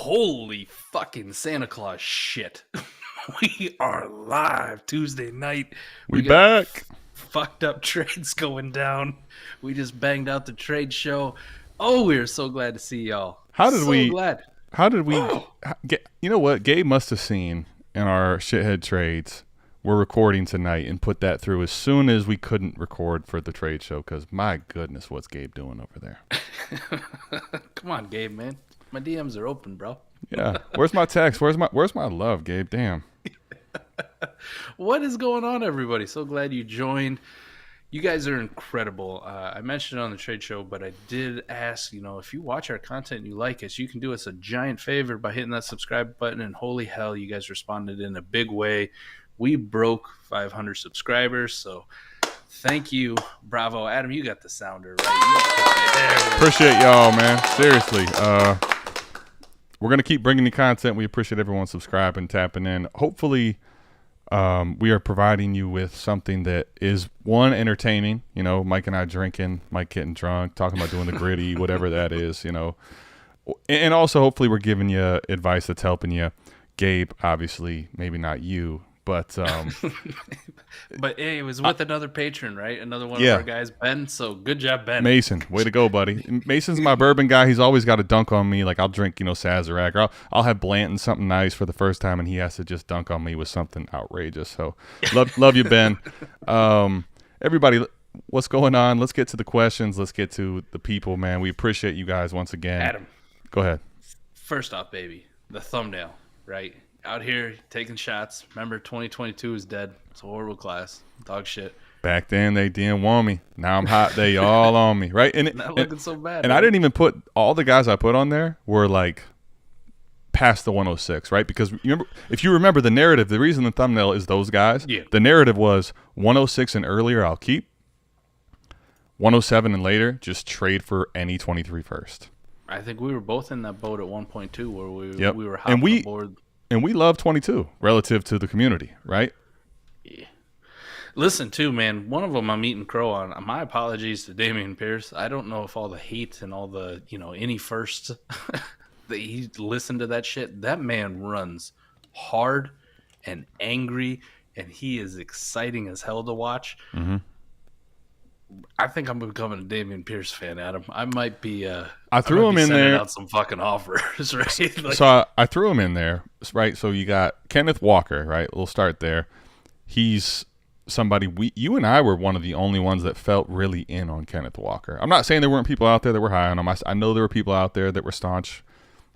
Holy fucking Santa Claus shit. We are live Tuesday night. We back. Fucked up trades going down. We just banged out the trade show. Oh, we are so glad to see y'all. How did we get, you know what? Gabe must have seen in our shithead trades we're recording tonight and put that through as soon as we couldn't record for the trade show, because my goodness, what's Gabe doing over there? Come on, Gabe, man. My DMs are open, bro. Yeah. Where's my text? Where's my love, Gabe? Damn. What is going on, everybody? So glad you joined. You guys are incredible. I mentioned it on the trade show, but I did ask, if you watch our content and you like us, you can do us a giant favor by hitting that subscribe button. And holy hell, you guys responded in a big way. We broke 500 subscribers, so thank you. Bravo. Adam, you got the sounder, right? Appreciate y'all, man. Seriously. We're going to keep bringing you content. We appreciate everyone subscribing, tapping in. Hopefully, we are providing you with something that is, one, entertaining. Mike and I drinking, Mike getting drunk, talking about doing the gritty, whatever that is, And also, hopefully, we're giving you advice that's helping you. Gabe, obviously, maybe not you. But but hey, it was with another patron, right? Another one of our guys, Ben. So good job, Ben. Mason, way to go, buddy. Mason's my bourbon guy. He's always got to dunk on me. Like, I'll drink, Sazerac, or I'll have Blanton something nice for the first time, and he has to just dunk on me with something outrageous. So love you, Ben. Everybody, what's going on? Let's get to the questions. Let's get to the people, man. We appreciate you guys once again. Adam, go ahead. First off, baby, the thumbnail, right? Out here taking shots. Remember, 2022 is dead. It's a horrible class. Dog shit. Back then, they didn't want me. Now I'm hot. They all on me, right? And not looking so bad. And I didn't even put all the guys I put on there were like past the 106, right? Because if you remember the narrative, the reason the thumbnail is those guys. Yeah. The narrative was 106 and earlier, I'll keep. 107 and later, just trade for any 23 first. I think we were both in that boat at 1.2 where we were hopping and aboard. And we love 22 relative to the community, right? Yeah. Listen, too, man, one of them I'm eating crow on. My apologies to Dameon Pierce. I don't know if all the hate and all the, any firsts that he listened to that shit. That man runs hard and angry, and he is exciting as hell to watch. Mm-hmm. I think I'm becoming a Dameon Pierce fan, Adam. I might be. I threw him in there. Out some fucking offers, right? So I threw him in there, right? So you got Kenneth Walker, right? We'll start there. He's somebody you and I were one of the only ones that felt really in on Kenneth Walker. I'm not saying there weren't people out there that were high on him. I know there were people out there that were staunch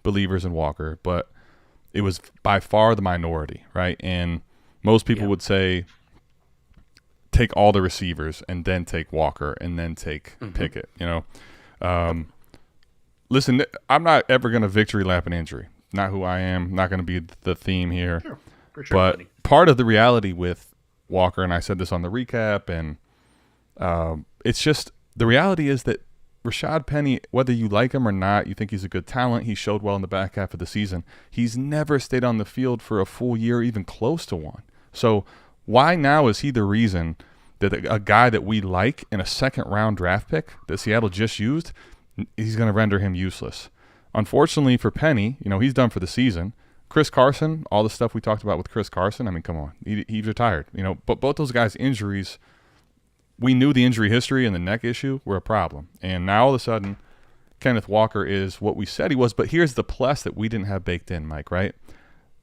believers in Walker, but it was by far the minority, right? And most people would say, take all the receivers and then take Walker and then take Pickett, Listen, I'm not ever going to victory lap an injury. Not who I am. Not going to be the theme here. Sure. For sure, but buddy. Part of the reality with Walker, and I said this on the recap, and it's just the reality is that Rashad Penny, whether you like him or not, you think he's a good talent, he showed well in the back half of the season. He's never stayed on the field for a full year, even close to one. So why now is he the reason that a guy that we like in a second-round draft pick that Seattle just used, he's going to render him useless? Unfortunately for Penny, he's done for the season. Chris Carson, all the stuff we talked about with Chris Carson, I mean, come on. He's retired. But both those guys' injuries, we knew the injury history and the neck issue were a problem. And now all of a sudden, Kenneth Walker is what we said he was. But here's the plus that we didn't have baked in, Mike, right?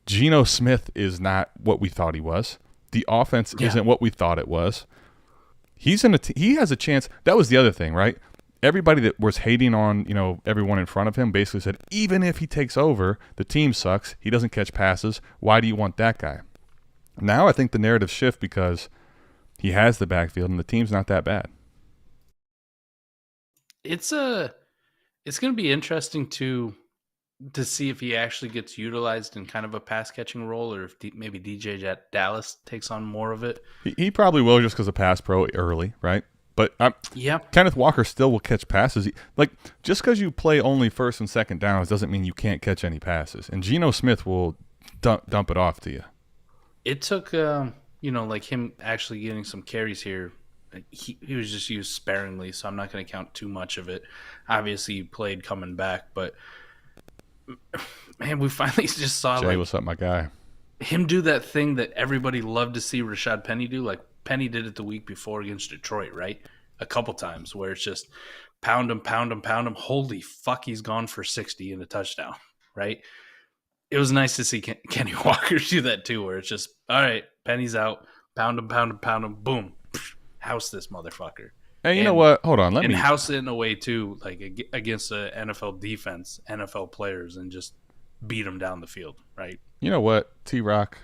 Geno Smith is not what we thought he was. The offense isn't what we thought it was. He has a chance. That was the other thing, right? Everybody that was hating on, everyone in front of him basically said, even if he takes over, the team sucks. He doesn't catch passes. Why do you want that guy? Now I think the narrative shift because he has the backfield and the team's not that bad. It's going to be interesting to see if he actually gets utilized in kind of a pass catching role, or if maybe DJ Dallas takes on more of it. He probably will, just because of pass pro early, right? But Kenneth Walker still will catch passes. Just because you play only first and second downs doesn't mean you can't catch any passes. And Geno Smith will dump it off to you. It took, him actually getting some carries here. He was just used sparingly, so I'm not going to count too much of it. Obviously, he played coming back, but Man, we finally just saw Jay, what's up, my guy? him do that thing that everybody loved to see Rashad Penny do. Like Penny did it the week before against Detroit, right? A couple times where it's just pound him, pound him, pound him. Holy fuck, he's gone for 60 and a touchdown, right? It was nice to see Kenny Walker do that too, where it's just, all right, Penny's out, pound him, pound him, pound him, boom, house this motherfucker. Hey, you know what? Hold on, and house it in a way too, like against the NFL defense, NFL players, and just beat them down the field, right? You know what, T-Rock?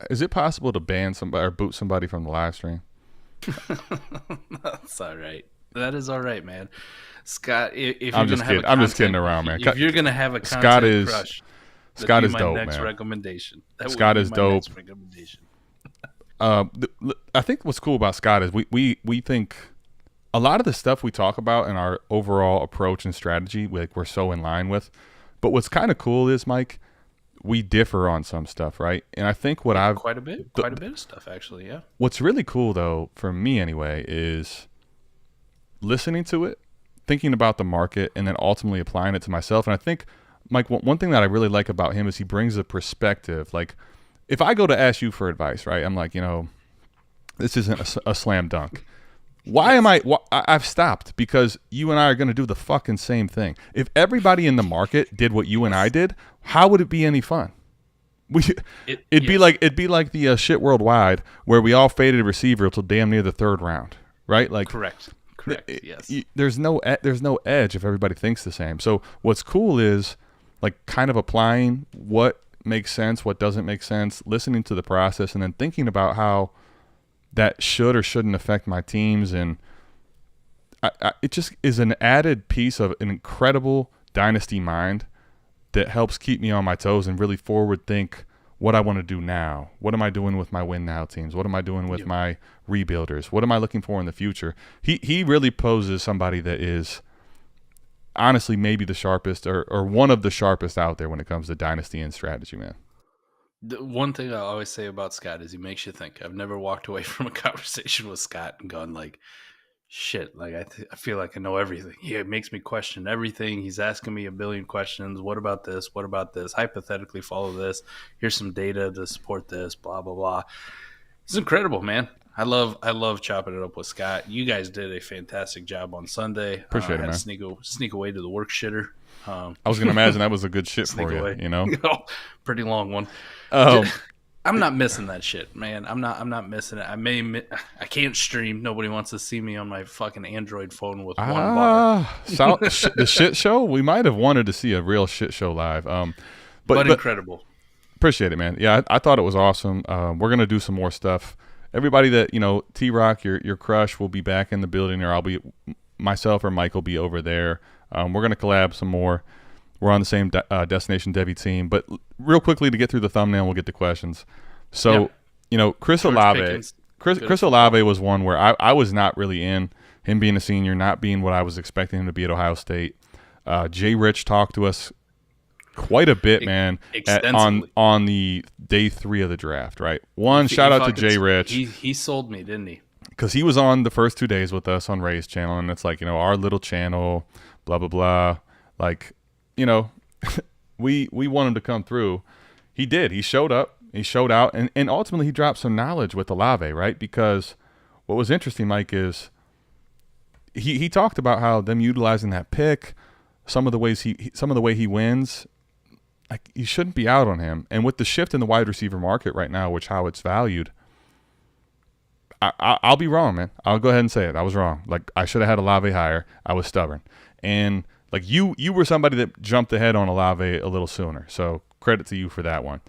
Is it possible to ban somebody or boot somebody from the live stream? That's all right. That is all right, man. Scott, if I'm you're just gonna kidding. have I'm just kidding around, man. If you're gonna have a content crush, Scott is my dope, next man. recommendation. Scott is dope. Next recommendation. I think what's cool about Scott is we think a lot of the stuff we talk about in our overall approach and strategy, we're so in line with. But what's kind of cool is, Mike, we differ on some stuff, right? And I think quite a bit of stuff, actually, yeah. What's really cool, though, for me anyway, is listening to it, thinking about the market, and then ultimately applying it to myself. And I think, Mike, one thing that I really like about him is he brings a perspective. Like, if I go to ask you for advice, right, I'm like, this isn't a slam dunk. Why am I've stopped because you and I are going to do the fucking same thing. If everybody in the market did what you and I did, how would it be any fun? It'd be like the shit worldwide where we all faded a receiver until damn near the third round, right? Like correct. Yes. There's no edge if everybody thinks the same. So what's cool is like kind of applying what makes sense, what doesn't make sense, listening to the process, and then thinking about how that should or shouldn't affect my teams. And it just is an added piece of an incredible dynasty mind that helps keep me on my toes and really forward think what I want to do now. What am I doing with my win now teams? What am I doing with my rebuilders? What am I looking for in the future? He really poses somebody that is honestly maybe the sharpest or one of the sharpest out there when it comes to dynasty and strategy, man. The one thing I always say about Scott is he makes you think. I've never walked away from a conversation with Scott and gone like, shit, like I feel like I know everything. It makes me question everything. He's asking me a billion questions. What about this? What about this? Hypothetically follow this. Here's some data to support this, blah, blah, blah. It's incredible, man. I love chopping it up with Scott. You guys did a fantastic job on Sunday. Appreciate it, man. Sneak away to the work shitter. I was going to imagine that was a good shit for away. you, Pretty long one. I'm not missing that shit, man. I'm not missing it. I can't stream. Nobody wants to see me on my fucking Android phone with one bar. The shit show? We might have wanted to see a real shit show live. But incredible. Appreciate it, man. Yeah, I thought it was awesome. We're going to do some more stuff. Everybody that, T-Rock, your crush will be back in the building, or myself or Mike will be over there. We're going to collab some more. We're on the same Destination Devi team. But real quickly to get through the thumbnail, we'll get to questions. So, Chris Olave. Chris Olave was one where I was not really in. Him being a senior, not being what I was expecting him to be at Ohio State. Jay Rich talked to us quite a bit, man, on the day 3 of the draft, right? Shout out to Jay Rich. He sold me, didn't he? Because he was on the first 2 days with us on Ray's channel, and it's like, our little channel, blah, blah, blah. Like, we want him to come through. He did. He showed up. He showed out. And ultimately, he dropped some knowledge with Olave, right? Because what was interesting, Mike, is he talked about how them utilizing that pick, some of the way he wins, like you shouldn't be out on him. And with the shift in the wide receiver market right now, how it's valued, I'll be wrong, man. I'll go ahead and say it. I was wrong. Like I should have had Olave higher. I was stubborn. And like you were somebody that jumped ahead on Olave a little sooner. So credit to you for that one.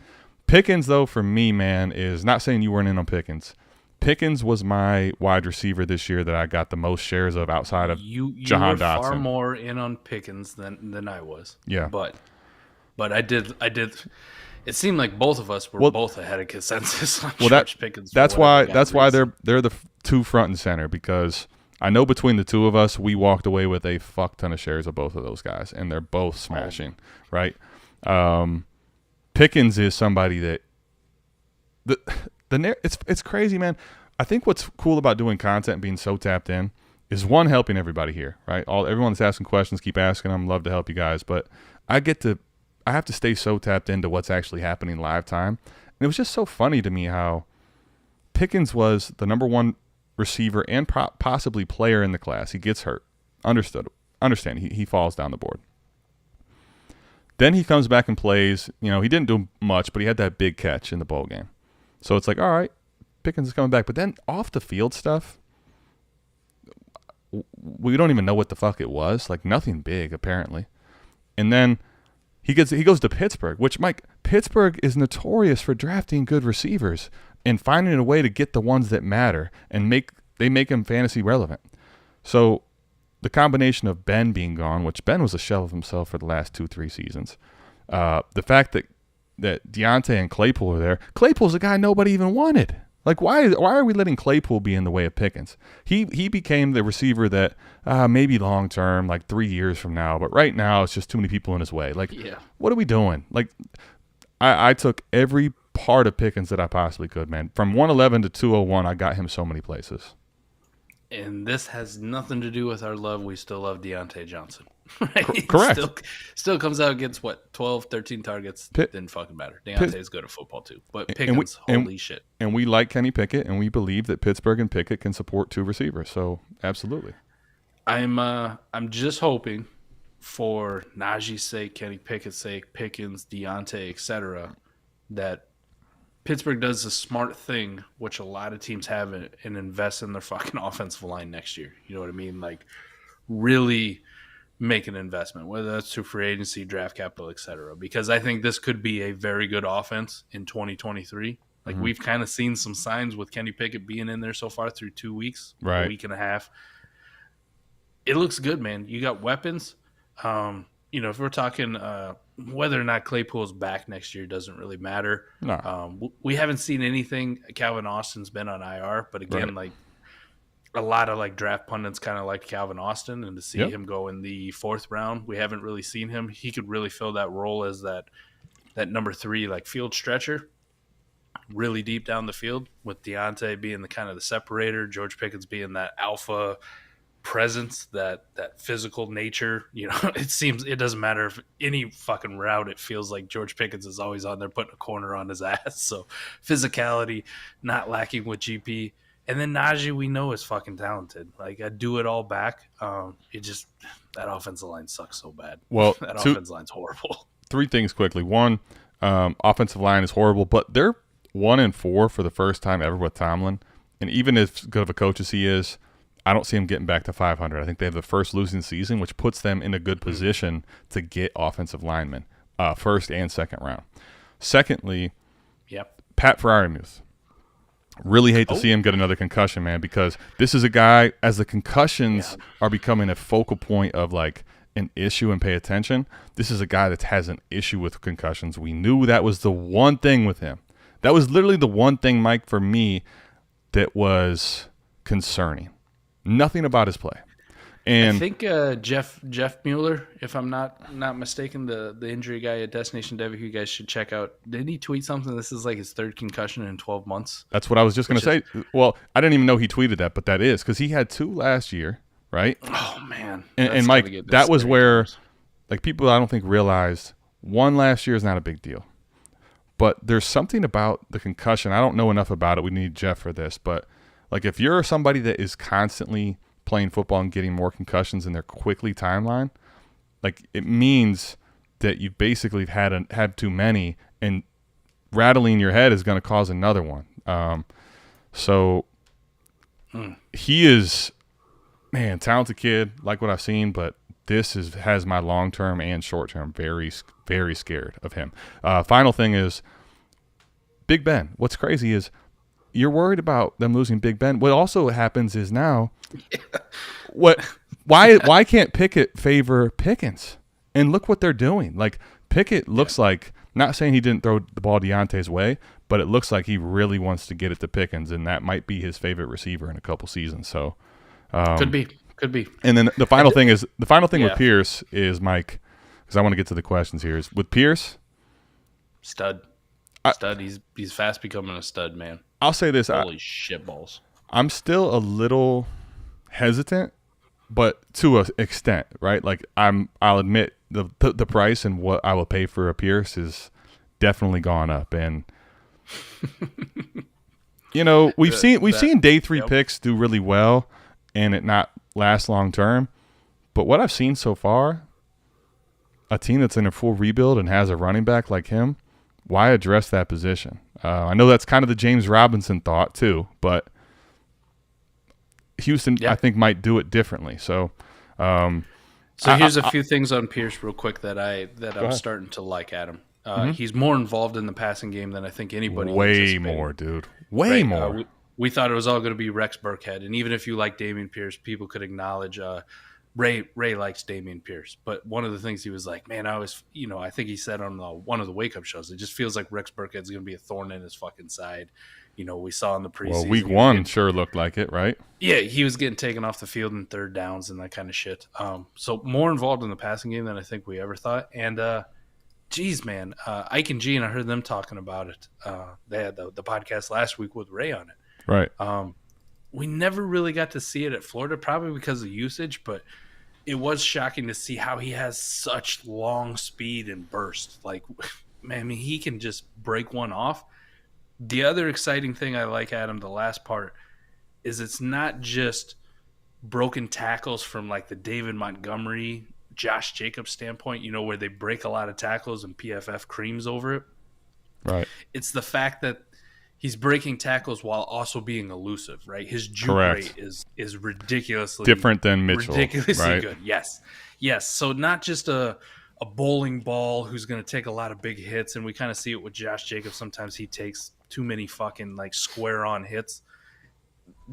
Pickens, though, for me, man, is not saying you weren't in on Pickens. Pickens was my wide receiver this year that I got the most shares of outside of Jahan Dotson. Far more in on Pickens than I was. Yeah. But I did. It seemed like both of us were both ahead of consensus on George Pickens. That's why they're the two front and center, because I know between the two of us, we walked away with a fuck ton of shares of both of those guys, and they're both smashing, right? Pickens is somebody that it's crazy, man. I think what's cool about doing content and being so tapped in is helping everybody here, right? Everyone that's asking questions, keep asking them. Love to help you guys, but I get to I have to stay so tapped into what's actually happening live time. And it was just so funny to me how Pickens was the number one receiver and possibly player in the class. He gets hurt. Understand. He falls down the board. Then he comes back and plays. He didn't do much, but he had that big catch in the bowl game. So it's like, all right, Pickens is coming back. But then off the field stuff, we don't even know what the fuck it was. Like nothing big, apparently. And then he goes to Pittsburgh, which, Mike, Pittsburgh is notorious for drafting good receivers and finding a way to get the ones that matter and make them fantasy relevant. So the combination of Ben being gone, which Ben was a shell of himself for the last 2-3 seasons, the fact that Deontay and Claypool are there. Claypool's a guy nobody even wanted. Like, why are we letting Claypool be in the way of Pickens? He became the receiver that maybe long term, like 3 years from now, but right now it's just too many people in his way. Like, What are we doing? Like, I took every part of Pickens that I possibly could, man. From 111 to 201, I got him so many places. And this has nothing to do with our love. We still love Deontay Johnson. Right? Correct. Still comes out, gets 12, 13 targets. Didn't fucking matter. Deontay's good at football too. But Pickens, holy shit. And we like Kenny Pickett, and we believe that Pittsburgh and Pickett can support two receivers. So absolutely. I'm just hoping for Najee's sake, Kenny Pickett's sake, Pickens, Deontay, etc., that Pittsburgh does the smart thing, which a lot of teams haven't, and invest in their fucking offensive line next year. You know what I mean? Like, really make an investment, whether that's through free agency, draft capital, etc. Because I think this could be a very good offense in 2023. Like, we've kind of seen some signs with Kenny Pickett being in there so far through 2 weeks, right, a week and a half. It looks good, man. You got weapons. If we're talking whether or not Claypool's back next year doesn't really matter. No. We haven't seen anything. Calvin Austin's been on IR, but again, like a lot of like draft pundits kind of liked Calvin Austin, and to see him go in the 4th round, we haven't really seen him. He could really fill that role as that number 3 like field stretcher, really deep down the field, with Deontay being the kind of the separator, George Pickens being that alpha presence, that physical nature. It doesn't matter if any fucking route, it feels like George Pickens is always on there putting a corner on his ass. So physicality not lacking with GP. And then Najee, we know, is fucking talented. Like, I do it all back. That offensive line sucks so bad. Well, that offensive line's horrible. 3 things quickly. One, offensive line is horrible, but they're 1-4 for the first time ever with Tomlin. And even as good of a coach as he is, I don't see him getting back to 500. I think they have the first losing season, which puts them in a good position to get offensive linemen, first and second round. Secondly, Pat Freiermuth. Really hate to see him get another concussion, man, because this is a guy, as the concussions are becoming a focal point of like an issue and pay attention, this is a guy that has an issue with concussions. We knew that was the one thing with him. That was literally the one thing, Mike, for me that was concerning. Nothing about his play. And I think Jeff Mueller, if I'm not mistaken, the injury guy at Destination Dev, who you guys should check out, didn't he tweet something? This is like his 3rd concussion in 12 months. That's what I was just going to say. Well, I didn't even know he tweeted that, but that is because he had 2 last year, right? Oh, man. And Mike, that was where like people I don't think realized 1 last year is not a big deal. But there's something about the concussion. I don't know enough about it. We need Jeff for this. But like if you're somebody that is constantly playing football and getting more concussions in their quickly timeline, like it means that you basically had too many, and rattling your head is going to cause another one. He is, man, talented kid, like what I've seen, but this has my long-term and short-term very, very scared of him. Final thing is Big Ben. What's crazy is you're worried about them losing Big Ben. What also happens is now, why can't Pickett favor Pickens? And look what they're doing. Like Pickett looks like, not saying he didn't throw the ball Deontay's way, but it looks like he really wants to get it to Pickens, and that might be his favorite receiver in a couple seasons. So could be. And then the final thing with Pierce is, Mike, because I want to get to the questions here, is with Pierce, stud. He's fast becoming a stud, man. I'll say this. Holy shitballs. I'm still a little hesitant, but to an extent, right? Like I'll admit the price and what I will pay for a Pierce is definitely gone up. And we've seen day 3 picks do really well and it not last long term. But what I've seen so far, a team that's in a full rebuild and has a running back like him, why address that position? I know that's kind of the James Robinson thought too, but Houston, I think, might do it differently. So here's a few things on Pierce real quick that I'm starting to like, Adam. He's more involved in the passing game than I think anybody. Way more, dude. Way more. We thought it was all going to be Rex Burkhead, and even if you like Dameon Pierce, people could acknowledge Ray likes Dameon Pierce. But one of the things he was like, man, I think he said on one of the wake up shows, it just feels like Rex Burkhead's going to be a thorn in his fucking side. We saw in the preseason. Well, week 1 sure looked like it, right? Yeah, he was getting taken off the field in third downs and that kind of shit. So more involved in the passing game than I think we ever thought. And geez, man, Ike and Gene, I heard them talking about it. They had the podcast last week with Ray on it. Right. We never really got to see it at Florida, probably because of usage, but it was shocking to see how he has such long speed and burst. Like, man, I mean, he can just break one off. The other exciting thing I like, Adam, the last part, is it's not just broken tackles from like the David Montgomery, Josh Jacobs standpoint, where they break a lot of tackles and PFF creams over it. Right. It's the fact that he's breaking tackles while also being elusive, right? His juke rate is ridiculously different than Mitchell. Ridiculously right? good. Yes. So not just a bowling ball who's going to take a lot of big hits, and we kind of see it with Josh Jacobs. Sometimes he takes too many fucking like square on hits.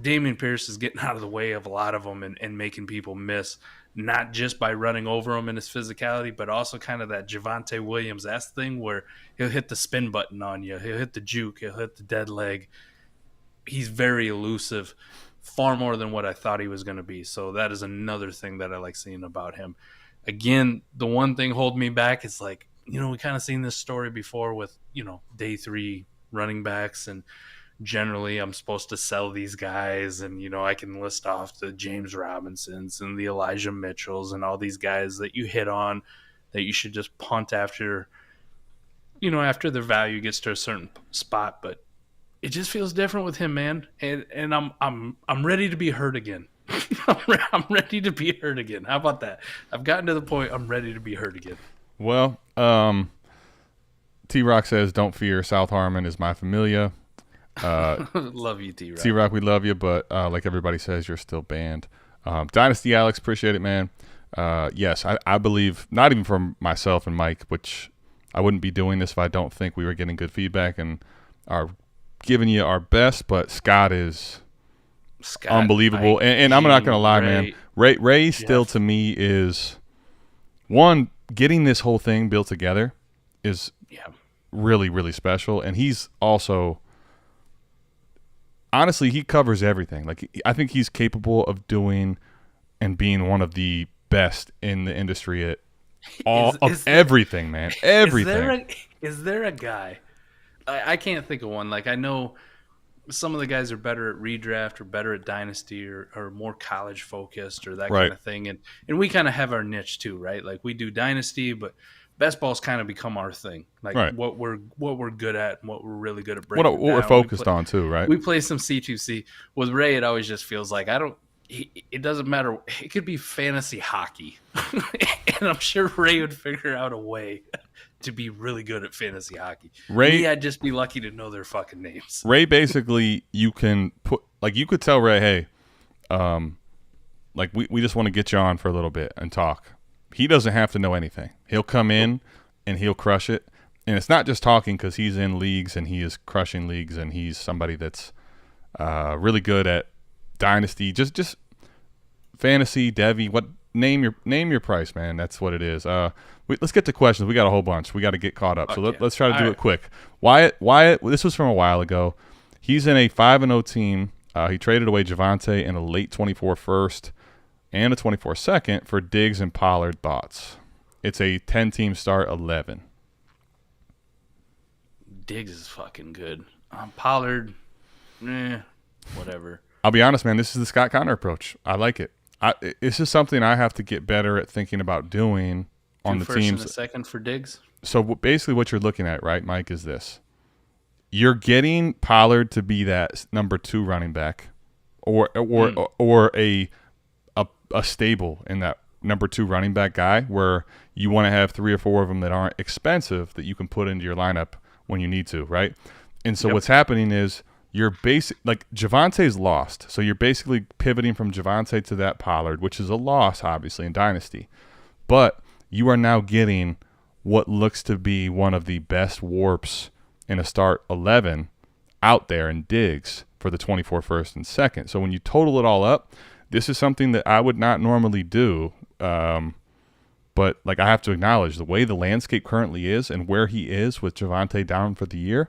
Dameon Pierce is getting out of the way of a lot of them and making people miss, not just by running over him in his physicality, but also kind of that Javonte Williams-esque thing where he'll hit the spin button on you. He'll hit the juke. He'll hit the dead leg. He's very elusive, far more than what I thought he was going to be. So that is another thing that I like seeing about him. Again, the one thing holding me back is like, we kind of seen this story before with, day 3 running backs, and generally I'm supposed to sell these guys, and I can list off the James Robinsons and the Elijah Mitchells and all these guys that you hit on that you should just punt after after their value gets to a certain spot. But it just feels different with him, man, and I'm ready to be hurt again. I'm ready to be hurt again. How about that? I've gotten to the point I'm ready to be hurt again. Well, T-Rock says, don't fear, South Harmon is my familia. Love you, T-Rock. T-Rock, we love you, but like everybody says, you're still banned. Dynasty Alex, appreciate it, man. Yes, I believe, not even from myself and Mike, which I wouldn't be doing this if I don't think we were getting good feedback and are giving you our best, but Scott is unbelievable. Mike, and I'm not going to lie, man. Ray still, to me, is one, getting this whole thing built together is really, really special. And he's also, honestly, he covers everything. Like, I think he's capable of doing and being one of the best in the industry at everything, man. Everything. Is there a guy? I can't think of one. Like, I know some of the guys are better at redraft or better at Dynasty or more college focused or that kind of thing. And we kind of have our niche too, right? Like, we do Dynasty, but best ball's kind of become our thing. Like what we're good at and what we're really good at breaking what we're focused on too, right? We play some C2C. With Ray, it always just feels like it doesn't matter. It could be fantasy hockey. And I'm sure Ray would figure out a way to be really good at fantasy hockey. I'd just be lucky to know their fucking names. Ray, basically, you can put, like, you could tell Ray, hey, like, we just want to get you on for a little bit and talk. He doesn't have to know anything. He'll come in and he'll crush it. And it's not just talking, because he's in leagues and he is crushing leagues, and he's somebody that's really good at Dynasty, just fantasy, Devy. What name your price, man? That's what it is. Let's get to questions. We got a whole bunch. We got to get caught up. So let's try to do it quick. Wyatt. This was from a while ago. He's in a 5-0 team. He traded away Javonte in a late 24 first and a 24 second for Diggs and Pollard. Thoughts? It's a 10-team start, 11. Diggs is fucking good. Pollard, whatever. I'll be honest, man. This is the Scott Connor approach. I like it. This is something I have to get better at thinking about doing on the first teams. And a second for Diggs. So basically what you're looking at, right, Mike, is this. You're getting Pollard to be that number 2 running back or a stable in that number 2 running back guy where you want to have 3 or 4 of them that aren't expensive that you can put into your lineup when you need to, right? And so what's happening is you're Javonte's lost. So you're basically pivoting from Javonte to that Pollard, which is a loss, obviously, in Dynasty. But you are now getting what looks to be one of the best warps in a start 11 out there in Diggs for the 24 first and second. So when you total it all up, this is something that I would not normally do. But I have to acknowledge the way the landscape currently is and where he is with Javonte down for the year.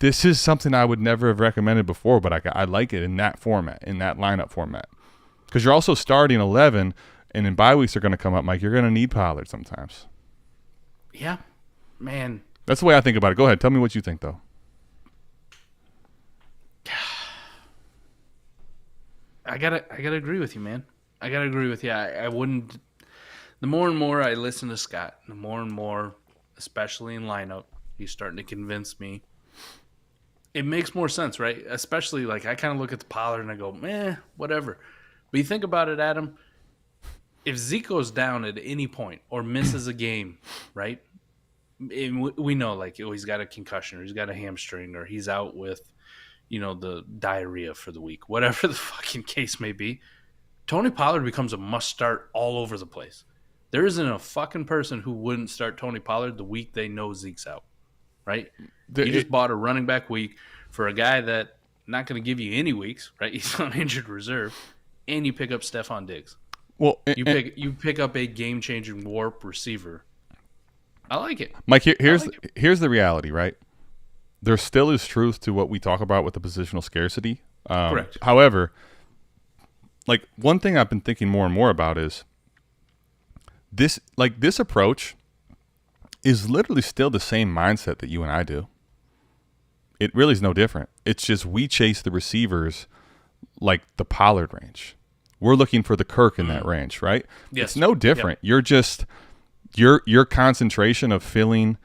This is something I would never have recommended before, but I like it in that format, in that lineup format. Because you're also starting 11, and in bye weeks are going to come up, Mike. You're going to need Pollard sometimes. Yeah, man. That's the way I think about it. Go ahead. Tell me what you think, though. I gotta agree with you, man. I gotta agree with you. I wouldn't. The more and more I listen to Scott, the more and more, especially in lineup, he's starting to convince me. It makes more sense, right? Especially I kind of look at the Pollard and I go, whatever. But you think about it, Adam. If Zeke goes down at any point or misses a game, right? And we know he's got a concussion or he's got a hamstring or he's out with, the diarrhea for the week, whatever the fucking case may be. Tony Pollard becomes a must start all over the place. There isn't a fucking person who wouldn't start Tony Pollard the week they know Zeke's out, right? You just bought a running back week for a guy that not going to give you any weeks, right? He's on injured reserve, and you pick up Stephon Diggs. Well, you pick up a game-changing warp receiver. I like it, Mike. Here's the reality, right? There still is truth to what we talk about with the positional scarcity. Correct. However, one thing I've been thinking more and more about is this approach is literally still the same mindset that you and I do. It really is no different. It's just we chase the receivers like the Pollard range. We're looking for the Kirk in that range, right? Yes. It's no different. Yep. You're just your concentration of filling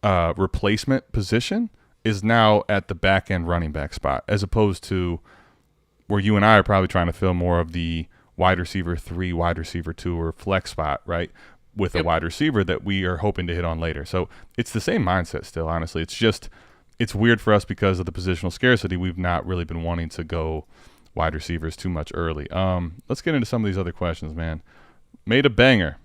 replacement position is now at the back end running back spot, as opposed to where you and I are probably trying to fill more of the wide receiver 3, wide receiver 2, or flex spot, right? With a wide receiver that we are hoping to hit on later. So it's the same mindset still, honestly. It's just, it's weird for us because of the positional scarcity. We've not really been wanting to go wide receivers too much early. Let's get into some of these other questions, man. Made a banger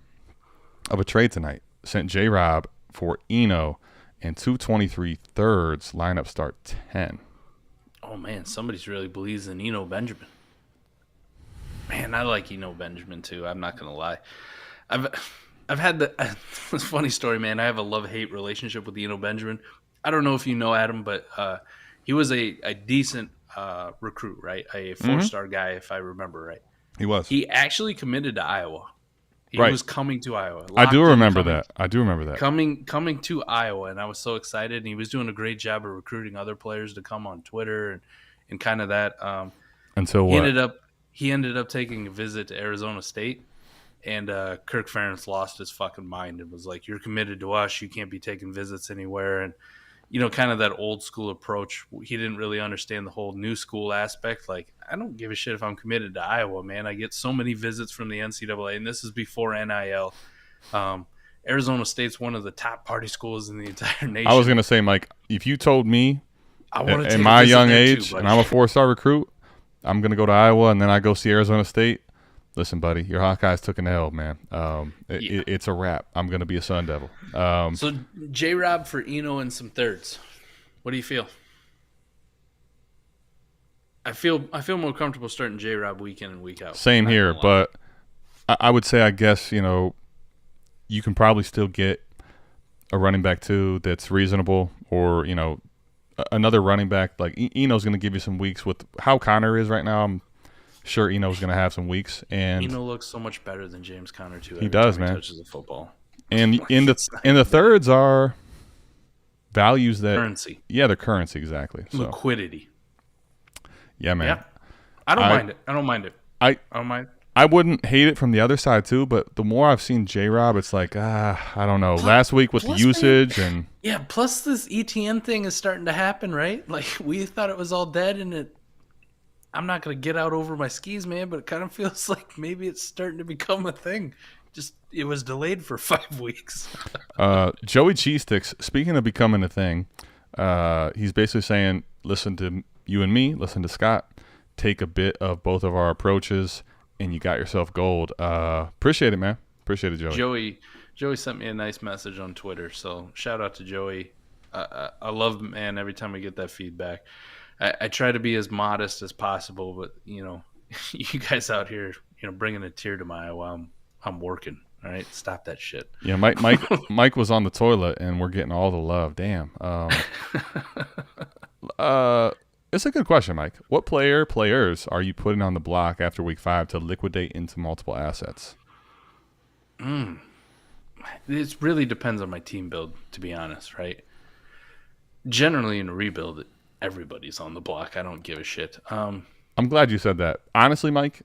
of a trade tonight. Sent J-Rob for Eno and 223 thirds. Lineup start 10. Oh, man, somebody's really believes in Eno Benjamin. Man, I like Eno Benjamin, too. I'm not going to lie. I've had this funny story, man. I have a love-hate relationship with Eno Benjamin. I don't know if you know Adam, but he was a decent recruit, right? A 4-star guy, if I remember right. He was. He actually committed to Iowa. He was coming to Iowa. I do remember that. Coming to Iowa, and I was so excited. And he was doing a great job of recruiting other players to come on Twitter and kind of that. Until what? He ended up taking a visit to Arizona State, and Kirk Ferentz lost his fucking mind and was like, "You're committed to us. You can't be taking visits anywhere." And kind of that old school approach. He didn't really understand the whole new school aspect. Like, I don't give a shit if I'm committed to Iowa, man. I get so many visits from the NCAA, and this is before NIL. Arizona State's one of the top party schools in the entire nation. I was going to say, Mike, if you told me in my young age and I'm a 4-star recruit, I'm going to go to Iowa and then I go see Arizona State. Listen, buddy, your Hawkeyes took an L, man. It's a wrap. I'm going to be a Sun Devil. So J-Rob for Eno and some thirds. What do you feel? I feel more comfortable starting J-Rob week in and week out. Same here, but I would say, I guess, you can probably still get a running back too that's reasonable, or another running back. Like Eno's going to give you some weeks with how Connor is right now. I'm sure Eno's going to have some weeks, and Eno looks so much better than James Conner too. He does, man. He touches the football, and in the thirds are values that currency. Yeah, the currency exactly. So. Liquidity. Yeah, man. Yeah. I don't mind it. I don't mind. I wouldn't hate it from the other side too, but the more I've seen J-Rob, it's like, I don't know. Last week with the usage and yeah, plus this ETN thing is starting to happen, right? Like we thought it was all dead, and I'm not gonna get out over my skis, man, but it kind of feels like maybe it's starting to become a thing. Just it was delayed for 5 weeks. Joey Cheese Sticks, speaking of becoming a thing, he's basically saying, listen to you and me, listen to Scott, take a bit of both of our approaches, and you got yourself gold. Appreciate it, man. Appreciate it, Joey. Joey sent me a nice message on Twitter, so shout out to Joey. I love, man, every time I get that feedback. I try to be as modest as possible, but, you guys out here, bringing a tear to my eye while I'm working. All right, stop that shit. Yeah, Mike was on the toilet, and we're getting all the love. Damn. It's a good question, Mike. What players are you putting on the block after week 5 to liquidate into multiple assets? It really depends on my team build, to be honest, right? Generally, in a rebuild, everybody's on the block. I don't give a shit. I'm glad you said that. Honestly, Mike,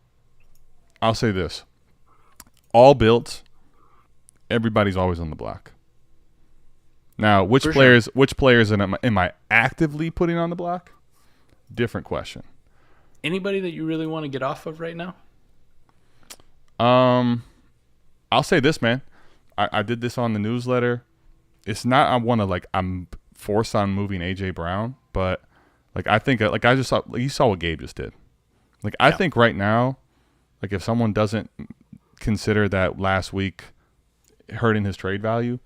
I'll say this. All built, everybody's always on the block. Now, which players am I actively putting on the block? Different question. Anybody that you really want to get off of right now? I'll say this, man. I did this on the newsletter. It's not I'm forced on moving AJ Brown, but I think I just saw you saw what Gabe just did. I think right now, if someone doesn't consider that last week hurting his trade value,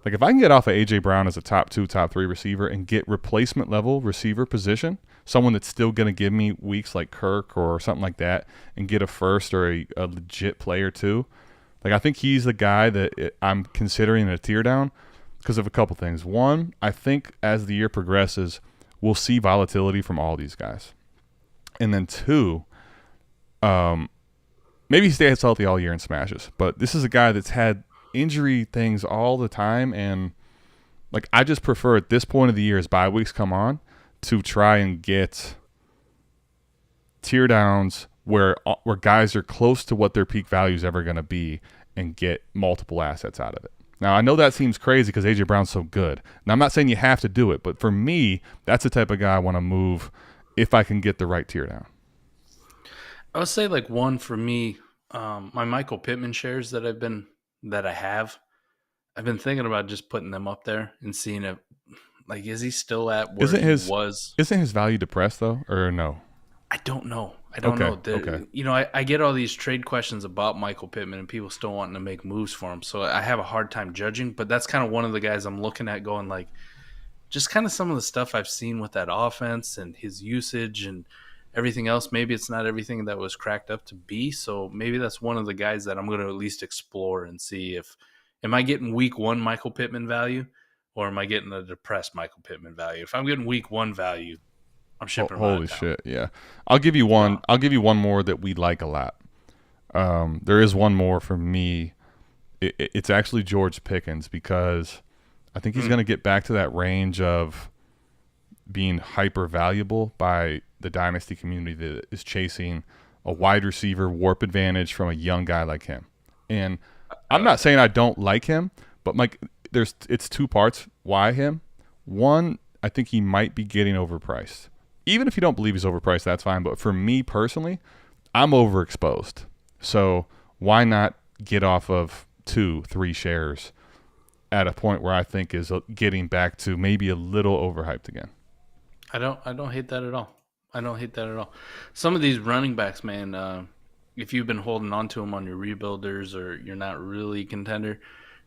if I can get off of AJ Brown as a top 2, top 3 receiver and get replacement level receiver position, someone that's still going to give me weeks like Kirk or something like that, and get a first or a legit player too. I think he's the guy that I'm considering a tear down because of a couple things. One, I think as the year progresses, we'll see volatility from all these guys. And then two, maybe he stays healthy all year and smashes. But this is a guy that's had injury things all the time, and I just prefer at this point of the year as bye weeks come on to try and get tear downs where guys are close to what their peak value is ever going to be and get multiple assets out of it. Now, I know that seems crazy because A.J. Brown's so good. Now, I'm not saying you have to do it, but for me, that's the type of guy I want to move if I can get the right tear down. I would say one for me, my Michael Pittman shares that I've been thinking about just putting them up there and seeing if is he still at where he was? Isn't his value depressed though, or no? I don't know. Okay. I get all these trade questions about Michael Pittman and people still wanting to make moves for him. So I have a hard time judging, but that's kind of one of the guys I'm looking at going just kind of some of the stuff I've seen with that offense and his usage and everything else. Maybe it's not everything that was cracked up to be. So maybe that's one of the guys that I'm going to at least explore and see am I getting week 1 Michael Pittman value or am I getting a depressed Michael Pittman value? If I'm getting week 1 value, I'm shipping him holy shit, yeah. I'll give you one. I'll give you one more that we like a lot. There is one more for me. It's actually George Pickens because I think he's going to get back to that range of being hyper valuable by the Dynasty community that is chasing a wide receiver warp advantage from a young guy like him. And I'm not saying I don't like him, but Mike, it's 2 parts. Why him? One, I think he might be getting overpriced. Even if you don't believe he's overpriced, that's fine. But for me personally, I'm overexposed. So why not get off of 2, 3 shares at a point where I think is getting back to maybe a little overhyped again? I don't hate that at all. I don't hate that at all. Some of these running backs, man, if you've been holding on to them on your rebuilders or you're not really a contender,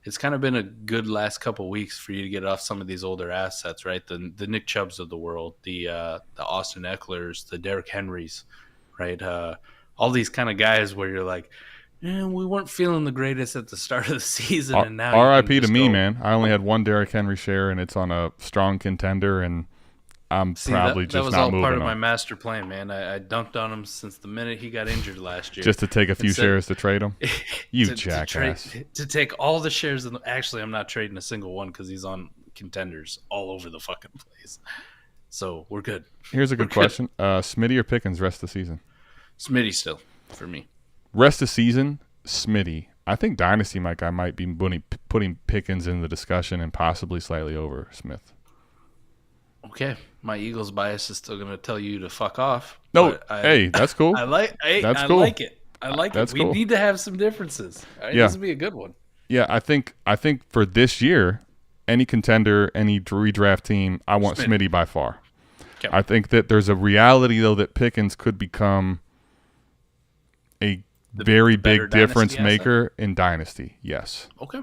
it's kind of been a good last couple of weeks for you to get off some of these older assets, right? The Nick Chubbs of the world, the Austin Ecklers, the Derrick Henrys, right? All these kind of guys where you're like, we weren't feeling the greatest at the start of the season, and now R.I.P. to me, man. I only had 1 Derrick Henry share, and it's on a strong contender, and I'm probably just not moving. That was all part of my master plan, man. I dunked on him since the minute he got injured last year. Just to take a few shares to trade him? You jackass. To take all the shares. Actually, I'm not trading a single one because he's on contenders all over the fucking place. So we're good. Here's a good question. Smitty or Pickens rest of the season? Smitty still, for me. Rest of season, Smitty. I think Dynasty, Mike, I might be putting Pickens in the discussion and possibly slightly over Smith. Okay, my Eagles bias is still going to tell you to fuck off. No, hey, that's cool. I like it. I like it. We need to have some differences. All right, this will be a good one. Yeah, I think for this year, any contender, any redraft team, I want Smitty by far. Okay. I think that there's a reality though that Pickens could become a very big difference maker in Dynasty. Yes. Okay.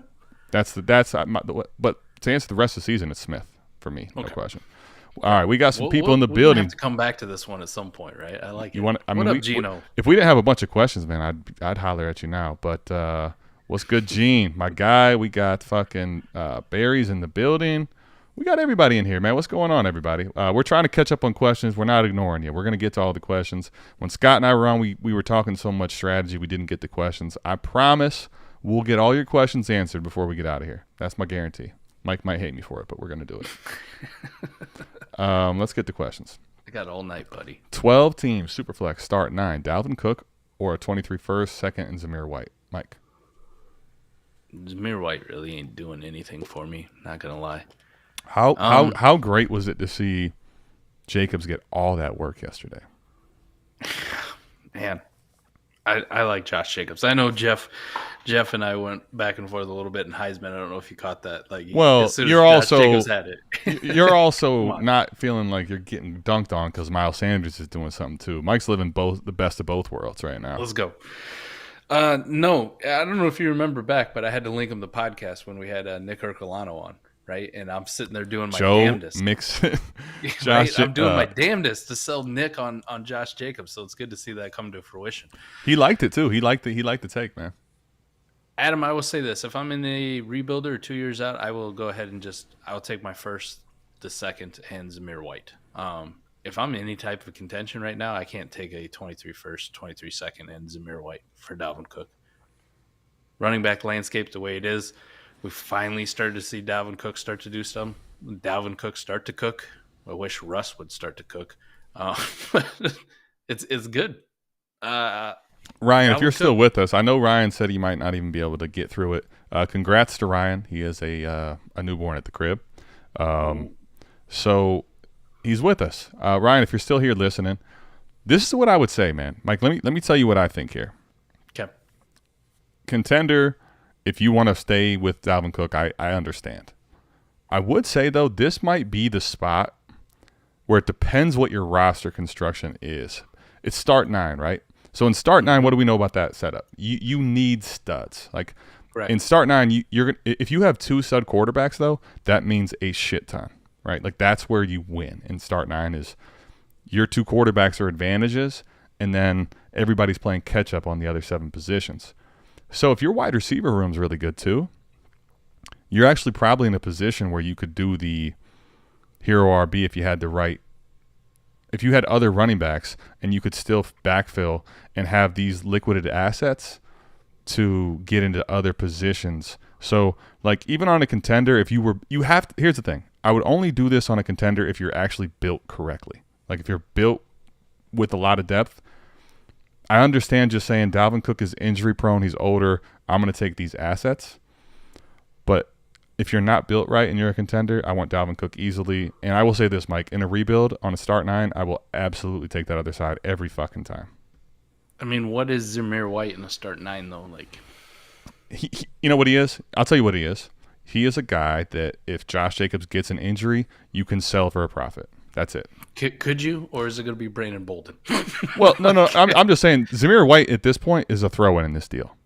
But to answer the rest of the season, it's Smith for me. No question. All right, we got some people in the building. We have to come back to this one at some point, right? I like it. What up, Geno? If we didn't have a bunch of questions, man, I'd holler at you now. But what's good, Gene? My guy. We got fucking Barry's in the building. We got everybody in here, man. What's going on, everybody? We're trying to catch up on questions. We're not ignoring you. We're going to get to all the questions. When Scott and I were on, we were talking so much strategy, we didn't get the questions. I promise we'll get all your questions answered before we get out of here. That's my guarantee. Mike might hate me for it, but we're going to do it. Let's get to questions. I got all night, buddy. 12 teams, Superflex, start 9. Dalvin Cook or a 23 first, second, and Zamir White. Mike. Zamir White really ain't doing anything for me, not going to lie. How great was it to see Jacobs get all that work yesterday? Man, I like Josh Jacobs. I know Jeff and I went back and forth a little bit in Heisman. I don't know if you caught that. You're also not feeling like you're getting dunked on because Miles Sanders is doing something too. Mike's living the best of both worlds right now. Let's go. No, I don't know if you remember back, but I had to link him the podcast when we had Nick Ercolano on. Right, and I'm sitting there doing my damnedest. Right? I'm doing my damnedest to sell Nick on Josh Jacobs, so it's good to see that come to fruition. He liked it too. He liked the take, man. Adam, I will say this: if I'm in a rebuilder or 2 years out, I will go ahead and I'll take my first, the second, and Zamir White. If I'm in any type of contention right now, I can't take a 23 first, 23 second, and Zamir White for Dalvin Cook. Running back landscape the way it is. We finally started to see Dalvin Cook start to do some. Dalvin Cook start to cook. I wish Russ would start to cook. It's good. Ryan, Dalvin if you're still with us, I know Ryan said he might not even be able to get through it. Congrats to Ryan. He is a newborn at the crib. So he's with us. Ryan, if you're still here listening, this is what I would say, man. Mike, let me tell you what I think here. Okay. Contender. If you want to stay with Dalvin Cook, I understand. I would say, though, this might be the spot where it depends what your roster construction is. It's start 9, right? So in start 9, what do we know about that setup? You need studs. Like right. In start 9, if you have 2 stud quarterbacks, though, that means a shit ton, right? Like that's where you win in start 9 is your 2 quarterbacks are advantages, and then everybody's playing catch up on the other 7 positions. So if your wide receiver room's really good too, you're actually probably in a position where you could do the hero RB if you had other running backs and you could still backfill and have these liquidated assets to get into other positions. So like even on a contender, here's the thing. I would only do this on a contender if you're actually built correctly. Like if you're built with a lot of depth. I understand just saying Dalvin Cook is injury prone. He's older. I'm going to take these assets. But if you're not built right and you're a contender, I want Dalvin Cook easily. And I will say this, Mike, in a rebuild on a start 9, I will absolutely take that other side every fucking time. I mean, what is Zamir White in a start 9 though? Like, you know what he is? I'll tell you what he is. He is a guy that if Josh Jacobs gets an injury, you can sell for a profit. That's it. Could you, or is it going to be Brandon Bolden? Well, no. I'm just saying Zamir White at this point is a throw-in in this deal.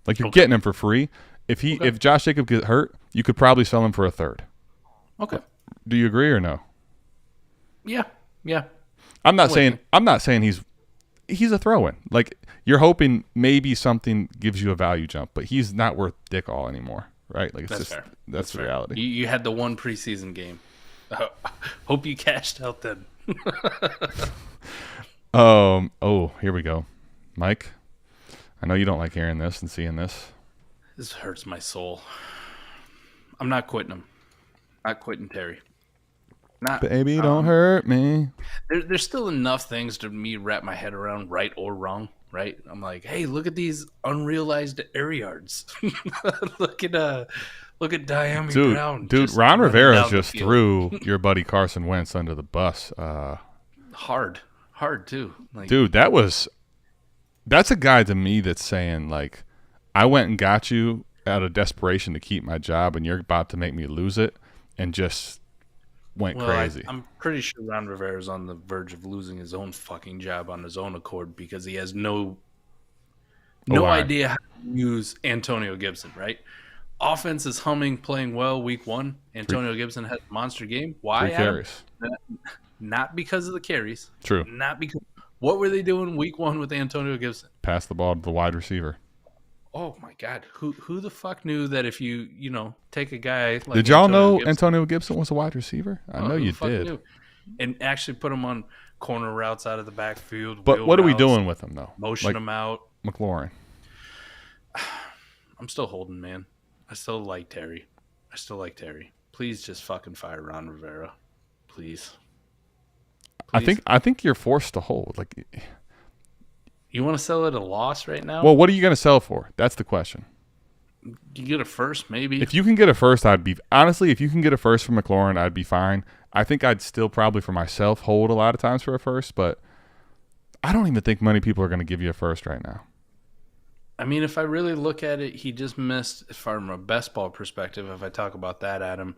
Like you're getting him for free. If Josh Jacobs gets hurt, you could probably sell him for a third. Okay. Do you agree or no? Yeah. I'm not saying he's a throw-in. Like you're hoping maybe something gives you a value jump, but he's not worth dick all anymore, right? Like it's fair. That's the reality. You had the one preseason game. Hope you cashed out then. Here we go. Mike, I know you don't like hearing this and seeing this. This hurts my soul. I'm not quitting him. Not quitting Terry. Baby, don't hurt me. There's still enough things to me wrap my head around, right or wrong. right? I'm like, hey, look at these unrealized air yards. look at Diami Brown. Dude, just Ron running Rivera down the just field. threw your buddy Carson Wentz under the bus. Hard too. Like, Dude, that's a guy to me that's saying, like, I went and got you out of desperation to keep my job, and you're about to make me lose it, and just went crazy. I'm pretty sure Ron Rivera's on the verge of losing his own fucking job on his own accord because he has no idea how to use Antonio Gibson, right? Offense is humming, playing well week 1. Antonio Gibson has a monster game. Why? 3 carries. Not because of the carries. True. Not because. What were they doing week 1 with Antonio Gibson? Pass the ball to the wide receiver. Oh my God! Who the fuck knew that if you take a guy like did y'all Antonio know Gibson, Antonio Gibson was a wide receiver? I know you did. knew? And actually put him on corner routes out of the backfield. But what are we doing with him though? Motion him out. McLaurin. I'm still holding, man. I still like Terry. Please just fucking fire Ron Rivera, please. I think you're forced to hold. Like, you want to sell it at a loss right now? well, what are you going to sell for? That's the question. You get a first, maybe. If you can get a first, if you can get a first from McLaurin, I'd be fine. I think I'd still probably for myself hold a lot of times for a first, but I don't even think many people are going to give you a first right now. I mean, if I really look at it, he just missed, from a best ball perspective, if I talk about that, Adam,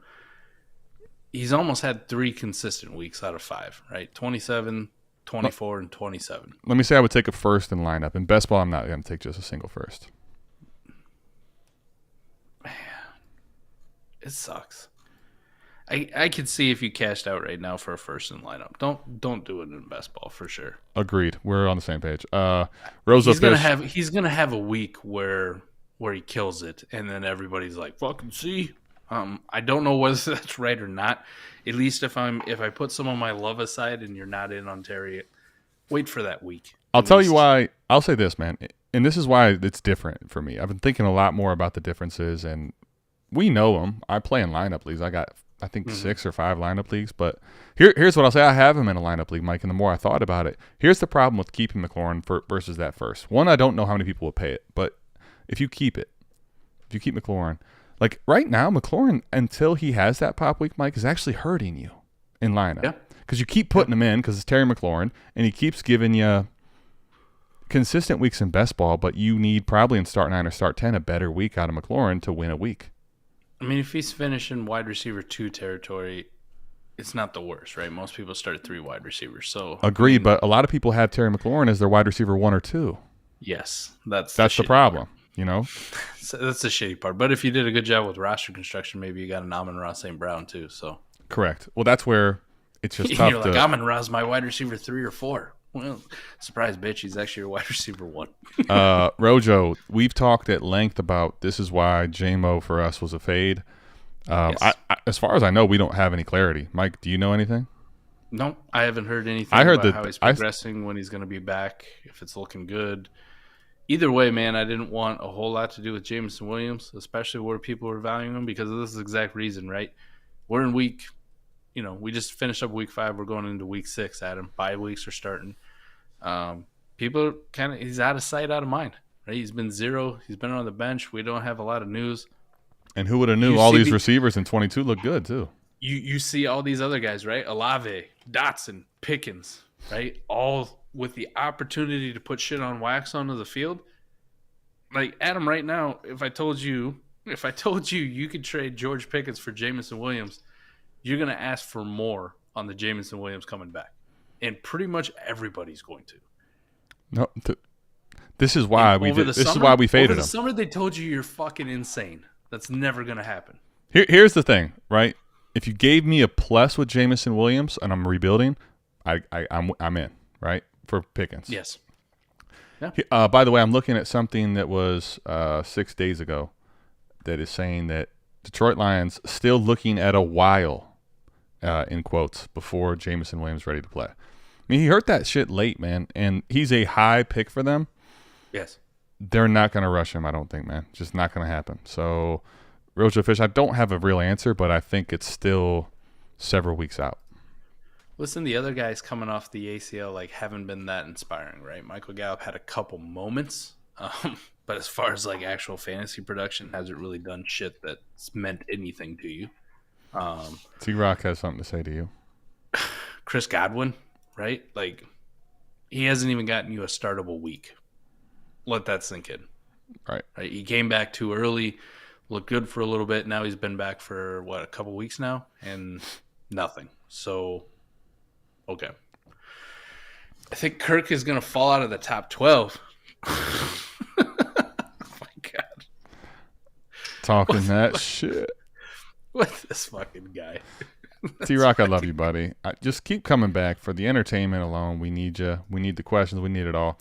he's almost had 3 consistent weeks out of 5, right? 27, 24, and 27. Let me say I would take a first in lineup. In best ball, I'm not going to take just a single first. Man, it sucks. I could see if you cashed out right now for a first in lineup. Don't do it in best ball for sure. Agreed. We're on the same page. Rosa he's gonna have a week where he kills it, and then everybody's like, "Fucking see." I don't know whether that's right or not. At least if I put some of my love aside and you're not in on Terry, wait for that week. I'll tell you why. I'll say this, man, and this is why it's different for me. I've been thinking a lot more about the differences, and we know them. I play in lineup leagues. I got, I think, 6 or 5 lineup leagues. But here's what I'll say. I have him in a lineup league, Mike, and the more I thought about it, here's the problem with keeping McLaurin versus that first. One, I don't know how many people will pay it, but if you keep McLaurin, like right now, McLaurin, until he has that pop week, Mike, is actually hurting you in lineup. Yeah. Because you keep putting him in because it's Terry McLaurin, and he keeps giving you consistent weeks in best ball, but you need probably in start 9 or start 10 a better week out of McLaurin to win a week. I mean, if he's finishing wide receiver 2 territory, it's not the worst, right? Most people start 3 wide receivers. So agreed, but a lot of people have Terry McLaurin as their wide receiver 1 or 2. Yes, that's the problem. You know, so that's the shitty part. But if you did a good job with roster construction, maybe you got an Amon-Ra St. Brown too. So correct. Well, that's where it's just tough. You're like, Amon-Ra's my wide receiver 3 or 4. Well, surprise, bitch, he's actually your wide receiver 1. Rojo, we've talked at length about this is why JMO for us was a fade. Yes. I, as far as I know, we don't have any clarity. Mike, do you know anything? No, I haven't heard anything about how he's progressing, when he's going to be back, if it's looking good. Either way, man, I didn't want a whole lot to do with Jameson Williams, especially where people were valuing him, because of this exact reason, right? We're in week, we just finished up week 5. We're going into week 6, Adam. Bye weeks are starting. People he's out of sight, out of mind, right? He's been 0. He's been on the bench. We don't have a lot of news. And who would have knew all these receivers in 22 look good, too? You see all these other guys, right? Olave, Dotson, Pickens, right? All with the opportunity to put shit on wax onto the field. Like, Adam, right now, if I told you you could trade George Pickens for Jameson Williams, you're going to ask for more on the Jameson Williams coming back. And pretty much everybody's going to. No, this is why we did. This is why we faded him. Over the summer, they told you you're fucking insane. That's never going to happen. Here's the thing, right? If you gave me a plus with Jameson Williams and I'm rebuilding, I'm in, right, for Pickens. Yes. Yeah. By the way, I'm looking at something that was 6 days ago that is saying that Detroit Lions still looking at a while, in quotes, before Jameson Williams ready to play. I mean, he hurt that shit late, man, and he's a high pick for them. Yes. They're not going to rush him, I don't think, man. Just not going to happen. So, Rojo Fish, I don't have a real answer, but I think it's still several weeks out. Listen, the other guys coming off the ACL like haven't been that inspiring, right? Michael Gallup had a couple moments, but as far as like actual fantasy production, hasn't really done shit that's meant anything to you. T-Rock has something to say to you. Chris Godwin, right? Like, he hasn't even gotten you a startable week. Let that sink in. Right. He came back too early, looked good for a little bit. Now he's been back for, a couple weeks now, and nothing. So, okay. I think Kirk is going to fall out of the top 12. Oh, my God. Talking that shit. With this fucking guy. T-Rock, I love you, buddy. Just keep coming back for the entertainment alone. We need you. We need the questions. We need it all.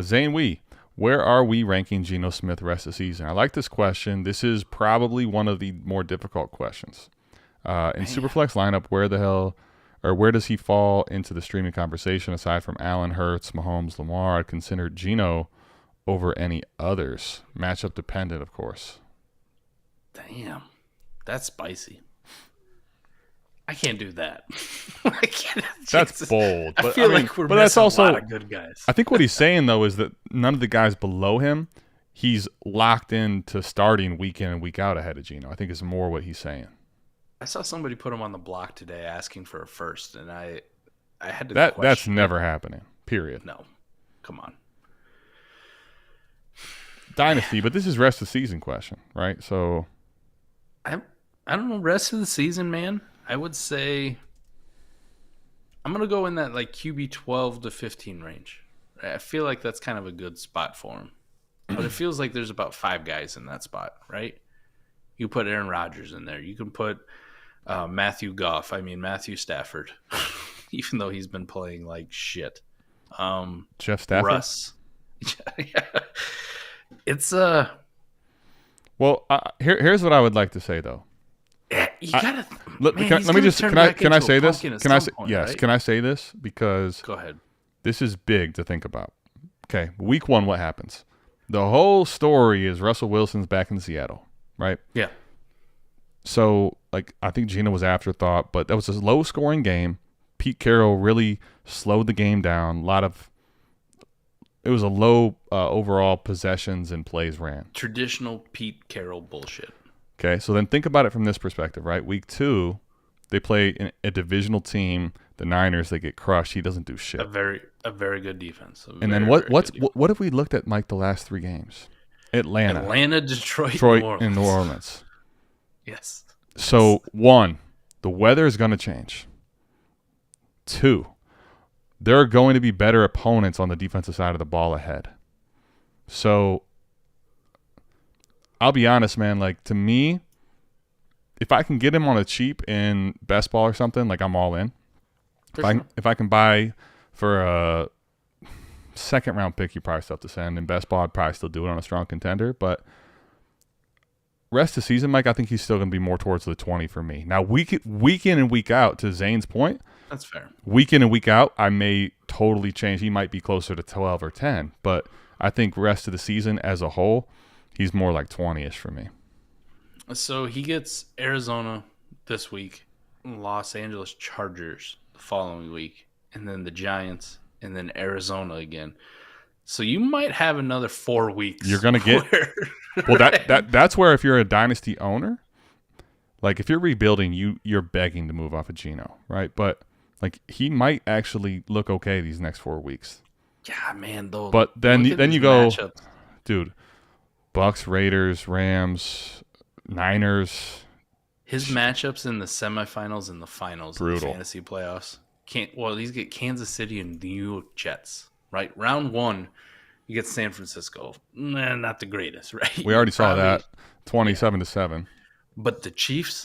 Zane Wee, where are we ranking Geno Smith rest of the season? I like this question. This is probably one of the more difficult questions. In Superflex lineup, where does he fall into the streaming conversation aside from Allen, Hurts, Mahomes, Lamar? I'd consider Geno over any others. Matchup dependent, of course. Damn. That's spicy. I can't do that. I can't. That's bold. I feel like we're that's missing also a lot of good guys. I think what he's saying, though, is that none of the guys below him, he's locked into starting week in and week out ahead of Geno. I think is more what he's saying. I saw somebody put him on the block today asking for a first, and I had to That's question never happening, period. No. Come on. Dynasty, but this is rest of the season question, right? So I don't know, rest of the season, man. I would say I'm going to go in that like QB 12 to 15 range. I feel like that's kind of a good spot for him. But it feels like there's about 5 guys in that spot, right? You put Aaron Rodgers in there. You can put Matthew Stafford, even though he's been playing like shit. Jeff Stafford? Russ. Yeah. It's Well, here's what I would like to say, though. You gotta. Can I say this? Can I say yes? Right? Can I say this? Because go ahead. This is big to think about. Okay, week 1, what happens? The whole story is Russell Wilson's back in Seattle, right? Yeah. So, like, I think Geno was afterthought, but that was a low-scoring game. Pete Carroll really slowed the game down. It was a low overall possessions and plays ran. Traditional Pete Carroll bullshit. Okay, so then think about it from this perspective, right? Week 2, they play a divisional team, the Niners. They get crushed. He doesn't do shit. A very good defense. And then what have we looked at, Mike? The last 3 games, Atlanta, Detroit, and New Orleans. Yes. So 1, the weather is going to change. 2, there are going to be better opponents on the defensive side of the ball ahead. So I'll be honest, man. Like, to me, if I can get him on a cheap in best ball or something, like, I'm all in. If I can buy for a second round pick, you probably still have to send. In best ball, I'd probably still do it on a strong contender. But rest of the season, Mike, I think he's still going to be more towards the 20 for me. Now, week in and week out, to Zane's point, that's fair. Week in and week out, I may totally change. He might be closer to 12 or 10. But I think rest of the season as a whole, he's more like 20-ish for me. So he gets Arizona this week, Los Angeles Chargers the following week, and then the Giants, and then Arizona again. So you might have another 4 weeks. You're going to get – well, that's where if you're a dynasty owner, like if you're rebuilding, you're begging to move off of Geno, right? But like he might actually look okay these next 4 weeks. Yeah, man. Though. But then you go, matchups. Dude, Bucks, Raiders, Rams, Niners. His matchups in the semifinals and the finals brutal. Of the fantasy playoffs. These get Kansas City and New York Jets, right? Round 1, you get San Francisco. Not the greatest, right? We already saw that, 27-7. But the Chiefs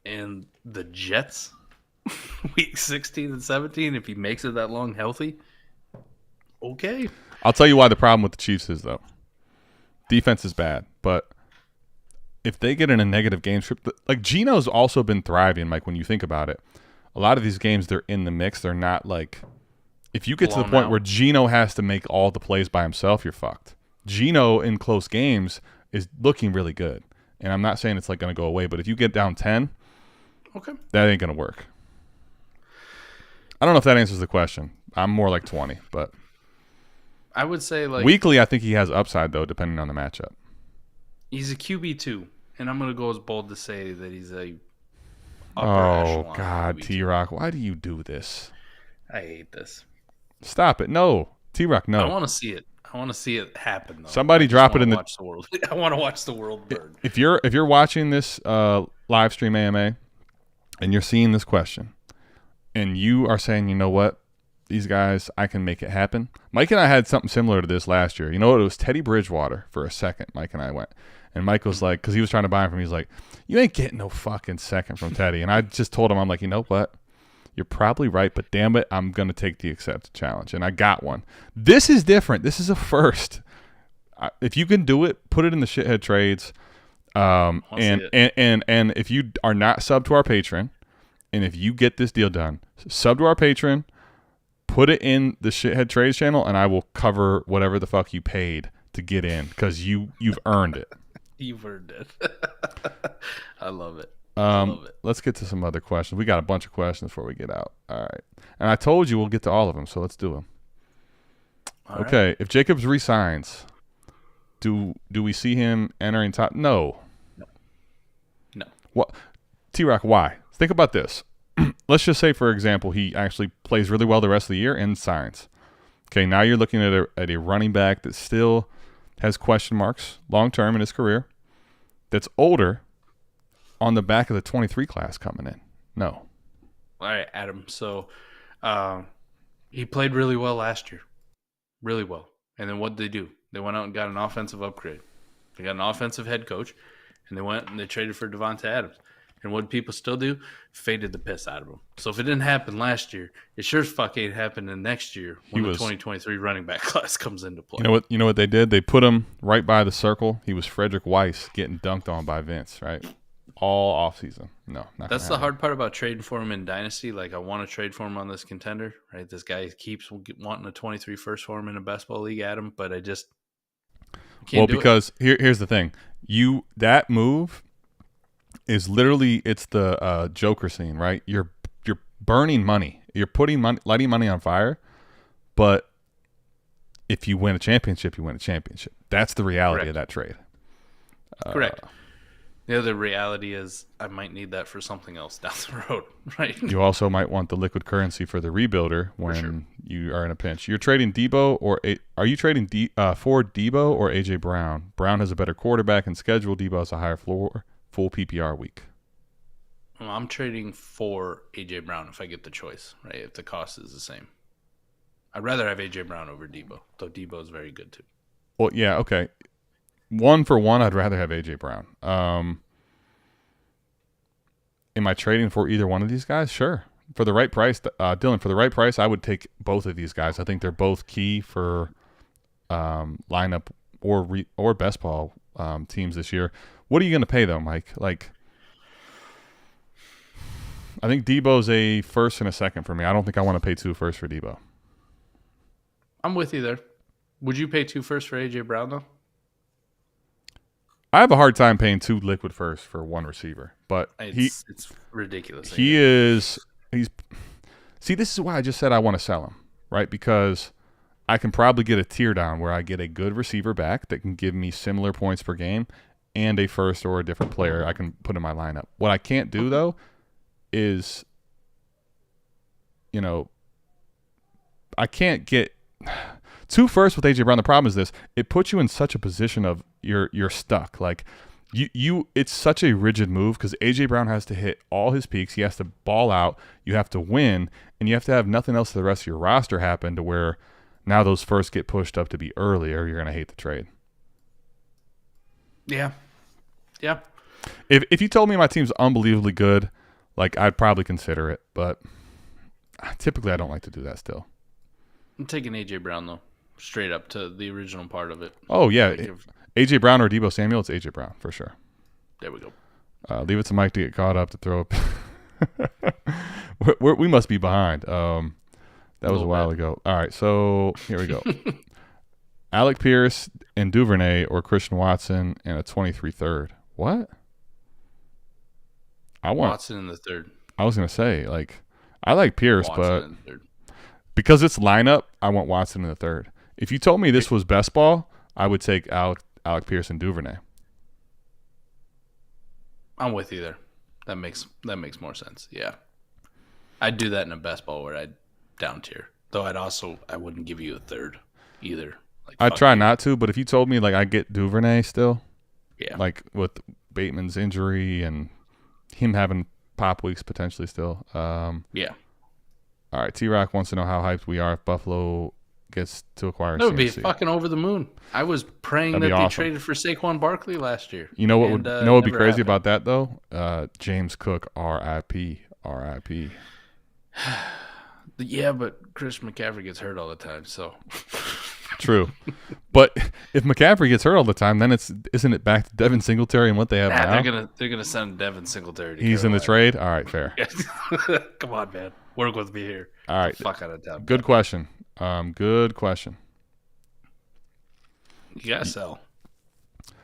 and the Jets, week 16 and 17, if he makes it that long healthy, okay. I'll tell you why the problem with the Chiefs is, though. Defense is bad, but if they get in a negative game script, like Geno's also been thriving, Mike, when you think about it. A lot of these games, they're in the mix. They're not like – if you get to the point where Geno has to make all the plays by himself, you're fucked. Geno in close games is looking really good. And I'm not saying it's like going to go away, but if you get down 10, okay, that ain't going to work. I don't know if that answers the question. I'm more like 20, but I would say like weekly, I think he has upside though, depending on the matchup. he's a QB2, and I'm gonna go as bold to say that he's a upper Oh echelon God, QB2. T-Rock, why do you do this? I hate this. Stop it! No, T-Rock, no. I want to see it. I want to see it happen. Though. Somebody drop it in the. Watch the world. I want to watch the world burn. If you're watching this live stream AMA, and you're seeing this question, and you are saying, you know what, these guys, I can make it happen. Mike and I had something similar to this last year. You know what? It was Teddy Bridgewater for a second. Mike and I went, and Mike was like, because he was trying to buy him from me, he's like, you ain't getting no fucking second from Teddy. And I just told him, I'm like, you know what? You're probably right, but damn it, I'm going to take the accepted challenge. And I got one. This is different. This is a first. If you can do it, put it in the shithead trades. And if you are not sub to our Patreon, and if you get this deal done, sub to our Patreon, put it in the shithead trades channel, and I will cover whatever the fuck you paid to get in, because you've earned it. You've earned it. I love it. Let's get to some other questions. We got a bunch of questions before we get out. All right. And I told you we'll get to all of them, so let's do them. Okay. Right. If Jacobs resigns, do we see him entering top? No. What? T-Rock, why? Think about this. Let's just say, for example, he actually plays really well the rest of the year and signs. Okay, now you're looking at a running back that still has question marks long-term in his career, that's older, on the back of the 23 class coming in. No. All right, Adam. So he played really well last year. Really well. And then what did they do? They went out and got an offensive upgrade. They got an offensive head coach, and they went and they traded for Devonta Adams. And what did people still do? Faded the piss out of him. So if it didn't happen last year, it sure as fuck ain't happening next year when the 2023 running back class comes into play. You know what they did? They put him right by the circle. He was Frederick Weiss getting dunked on by Vince, right? All offseason. No, not that's the hard part about trading for him in Dynasty. Like, I want to trade for him on this contender, right? This guy keeps wanting a 23 first for him in a best ball league, Adam, but I just can't do it. Because here's the thing. That move is literally, it's the Joker scene, right? You're burning money. You're lighting money on fire, but if you win a championship, you win a championship. That's the reality of that trade. Correct. The other reality is I might need that for something else down the road, right? You also might want the liquid currency for the rebuilder when you are in a pinch. You're trading Debo, are you trading for Debo or AJ Brown? Brown has a better quarterback and schedule. Debo has a higher floor, full PPR week. Well, I'm trading for AJ Brown if I get the choice, right? If the cost is the same. I'd rather have AJ Brown over Debo, though Debo is very good too. Well, yeah, okay. 1 for 1, I'd rather have AJ Brown. Am I trading for either one of these guys? Sure. For the right price, Dylan, for the right price, I would take both of these guys. I think they're both key for lineup or best ball teams this year. What are you going to pay them, Mike? Like, I think Debo's a first and a second for me. I don't think I want to pay 2 firsts for Debo. I'm with you there. Would you pay 2 firsts for AJ Brown though? I have a hard time paying 2 liquid firsts for 1 receiver, but it's ridiculous. He's see, this is why I just said I want to sell him, right? Because I can probably get a tier down where I get a good receiver back that can give me similar points per game and a first or a different player I can put in my lineup. What I can't do though is, I can't get 2 firsts with AJ Brown. The problem is this: it puts you in such a position of you're stuck. Like it's such a rigid move because AJ Brown has to hit all his peaks. He has to ball out. You have to win, and you have to have nothing else to the rest of your roster happen to where now those firsts get pushed up to be earlier. You're gonna hate the trade. Yeah. If you told me my team's unbelievably good, like, I'd probably consider it, but typically I don't like to do that still. I'm taking AJ Brown though, straight up to the original part of it. Oh yeah, AJ Brown or Deebo Samuel. It's AJ Brown for sure. There we go. Leave it to Mike to get caught up to throw up. we must be behind. That was a while ago. All right, so here we go. Alec Pierce and Duvernay or Christian Watson and a 23 third. What? Watson in the third. I was gonna say, like, I like Pierce, Watson but in third. because it's lineup, I want Watson in the third. If you told me this was best ball, I would take Alec Pierce and Duvernay. I'm with you there. That makes more sense. Yeah, I'd do that in a best ball where I'd down tier. Though I wouldn't give you a third either. Like, I'd try you. not to, but if you told me like I get Duvernay still, Yeah, like with Bateman's injury and him having pop weeks potentially still. Yeah. All right, T-Rock wants to know how hyped we are if Buffalo gets to acquire That would be CMC. fucking over the moon. I was praying That'd that be they awesome. traded for Saquon Barkley last year. You know what would be never crazy happened. about that though? James Cook, R.I.P. R.I.P. Yeah, but Chris McCaffrey gets hurt all the time, so True, but if McCaffrey gets hurt all the time, then isn't it back to Devin Singletary and what they have now? they're gonna send Devin Singletary. He's in the trade. All right, fair. Come on, man, work with me here. All right, Fuck out of town. good question. Good question. You gotta sell.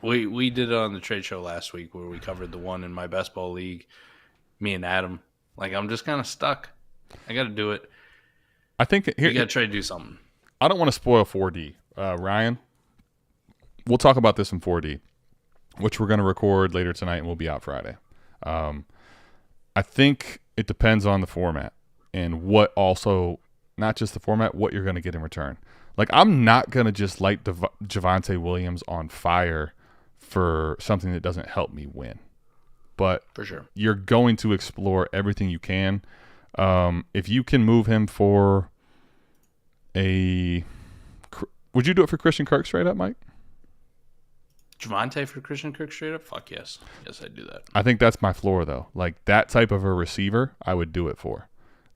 We did it on the trade show last week where we covered the one in my best ball league. Me and Adam. Like, I'm just kind of stuck. I got to do it. I think here You got to try to do something. I don't want to spoil 4D. Ryan, we'll talk about this in 4D, which we're going to record later tonight and will be out Friday. I think it depends on the format and what also, not just the format, what you're going to get in return. Like, I'm not going to just light Javonte Williams on fire for something that doesn't help me win. But For sure. you're going to explore everything you can. If you can move him for would you do it for Christian Kirk straight up, Mike? Javonte for Christian Kirk straight up? Fuck yes. Yes, I'd do that. I think that's my floor, though. Like, that type of a receiver, I would do it for.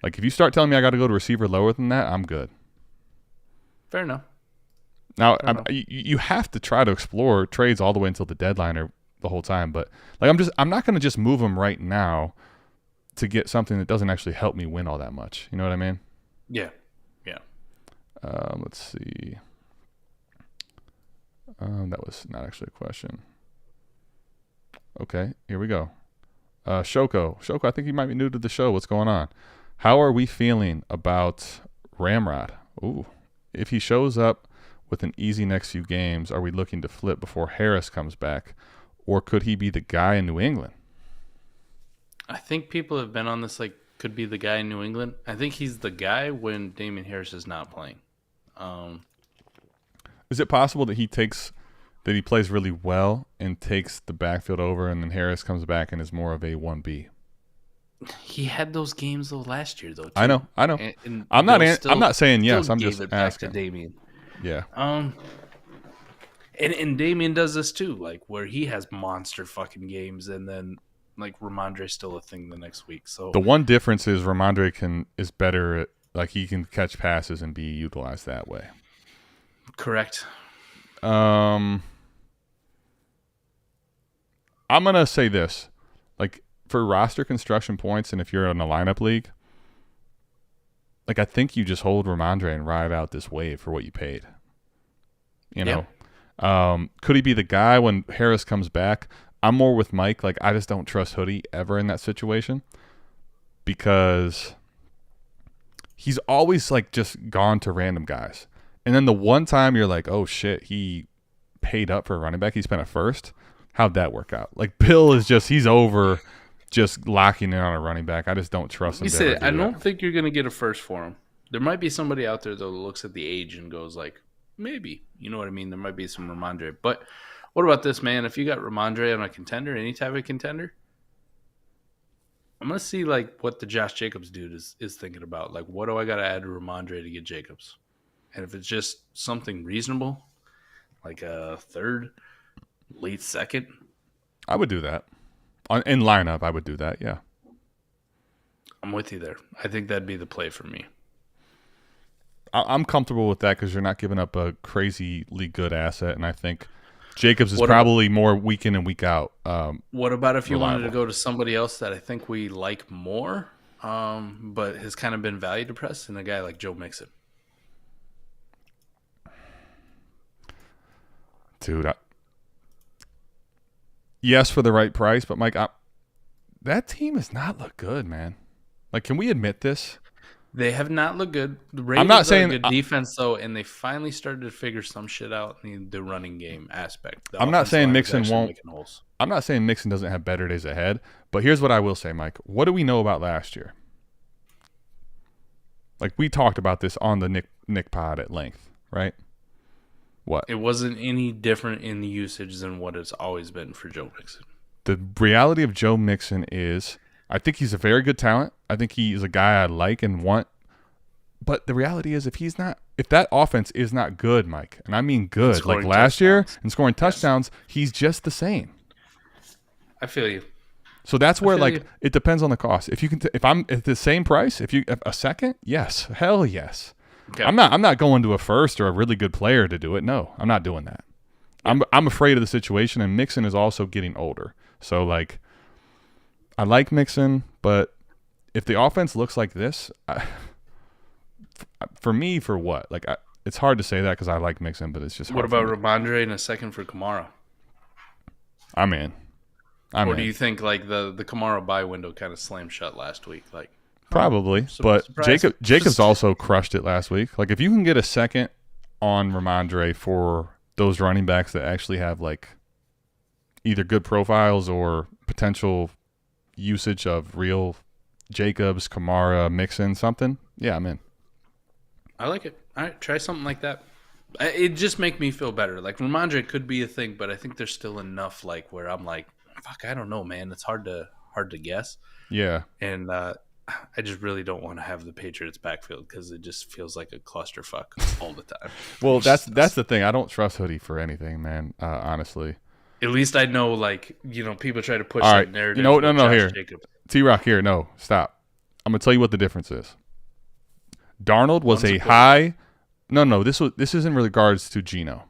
Like, if you start telling me I got to go to receiver lower than that, I'm good. Fair enough. Now, you have to try to explore trades all the way until the deadline or the whole time. But, like, I'm not going to just move him right now to get something that doesn't actually help me win all that much. You know what I mean? Yeah. Yeah. Let's see. That was not actually a question. Okay, here we go. Shoko, I think you might be new to the show. What's going on? How are we feeling about Ramrod? Ooh, if he shows up with an easy next few games, are we looking to flip before Harris comes back? Or could he be the guy in New England? I think people have been on this, like, could be the guy in New England. I think he's the guy when Dameon Harris is not playing. Is it possible that he plays really well and takes the backfield over, and then Harris comes back and is more of a 1B? He had those games though last year though. Too. I know. And I'm not saying yes. I'm just it asking. back to Dameon. Yeah. And Dameon does this too, like where he has monster fucking games, and then like Ramondre's still a thing the next week. So the one difference is Ramondre is better at, like, he can catch passes and be utilized that way. correct. I'm gonna say this, like, for roster construction points, and if you're in a lineup league, like, I think you just hold Ramondre and ride out this wave for what you paid. You know, could he be the guy when Harris comes back? I'm more with Mike. Like, I just don't trust Hoodie ever in that situation because he's always, like, just gone to random guys. And then the one time you're like, oh shit, he paid up for a running back, he spent a first. How'd that work out? Like, Bill is he's over just locking in on a running back. I just don't trust him. I don't think you're gonna get a first for him. There might be somebody out there though that looks at the age and goes like, maybe. You know what I mean? There might be some Ramondre. But what about this, man? If you got Ramondre on a contender, any type of contender, I'm gonna see like what the Josh Jacobs dude is thinking about. Like, what do I gotta add to Ramondre to get Jacobs? And if it's just something reasonable, like a third, late second, I would do that. In lineup, I would do that, yeah. I'm with you there. I think that'd be the play for me. I'm comfortable with that because you're not giving up a crazily good asset, and I think Jacobs is probably more week in and week out. What about if you reliable. wanted to go to somebody else that I think we like more, but has kind of been value depressed, and a guy like Joe Mixon? Dude, yes, for the right price, but Mike, that team has not looked good, man. Like, can we admit this? They have not looked good. The I'm not Ravens are a saying good defense, though, and they finally started to figure some shit out in the running game aspect. The I'm not offensive saying line is Mixon actually won't. making holes. I'm not saying Mixon doesn't have better days ahead, but here's what I will say, Mike. What do we know about last year? Like, we talked about this on the Nick pod at length, right? What? It wasn't any different in the usage than what it's always been for Joe Mixon. The reality of Joe Mixon is, I think he's a very good talent. I think he's a guy I like and want. But the reality is, if that offense is not good, Mike, and I mean good, like last year and scoring touchdowns, he's just the same. I feel you. So that's where, like, it depends on the cost. If you can, if I'm at the same price, if a second, yes, hell yes. Okay. I'm not going to a first or a really good player to do it. No, I'm not doing that. Yeah. I'm afraid of the situation, and Mixon is also getting older. So, like, I like Mixon, but if the offense looks like this, for me, for what? Like, it's hard to say that because I like Mixon, but it's just hard. What about Ramondre and a second for Kamara? I'm in. Or do you think, like, the Kamara buy window kind of slammed shut last week? Like, probably, but Jacobs also crushed it last week. Like, if you can get a second on Ramondre for those running backs that actually have, like, either good profiles or potential usage of real Jacobs, Kamara, Mixon, something, yeah, I'm in. I like it. All right, try something like that. It just make me feel better. Like, Ramondre could be a thing, but I think there's still enough, like, where I'm like, fuck, I don't know, man. It's hard to guess. Yeah. And I just really don't want to have the Patriots backfield because it just feels like a clusterfuck all the time. Well, that's the thing. I don't trust Hoodie for anything, man. Honestly. At least I know, like, people try to push all that right. narrative. No, here. T-Rock, here. No, stop. I'm going to tell you what the difference is. Darnold was a high. No. This is in regards to Geno.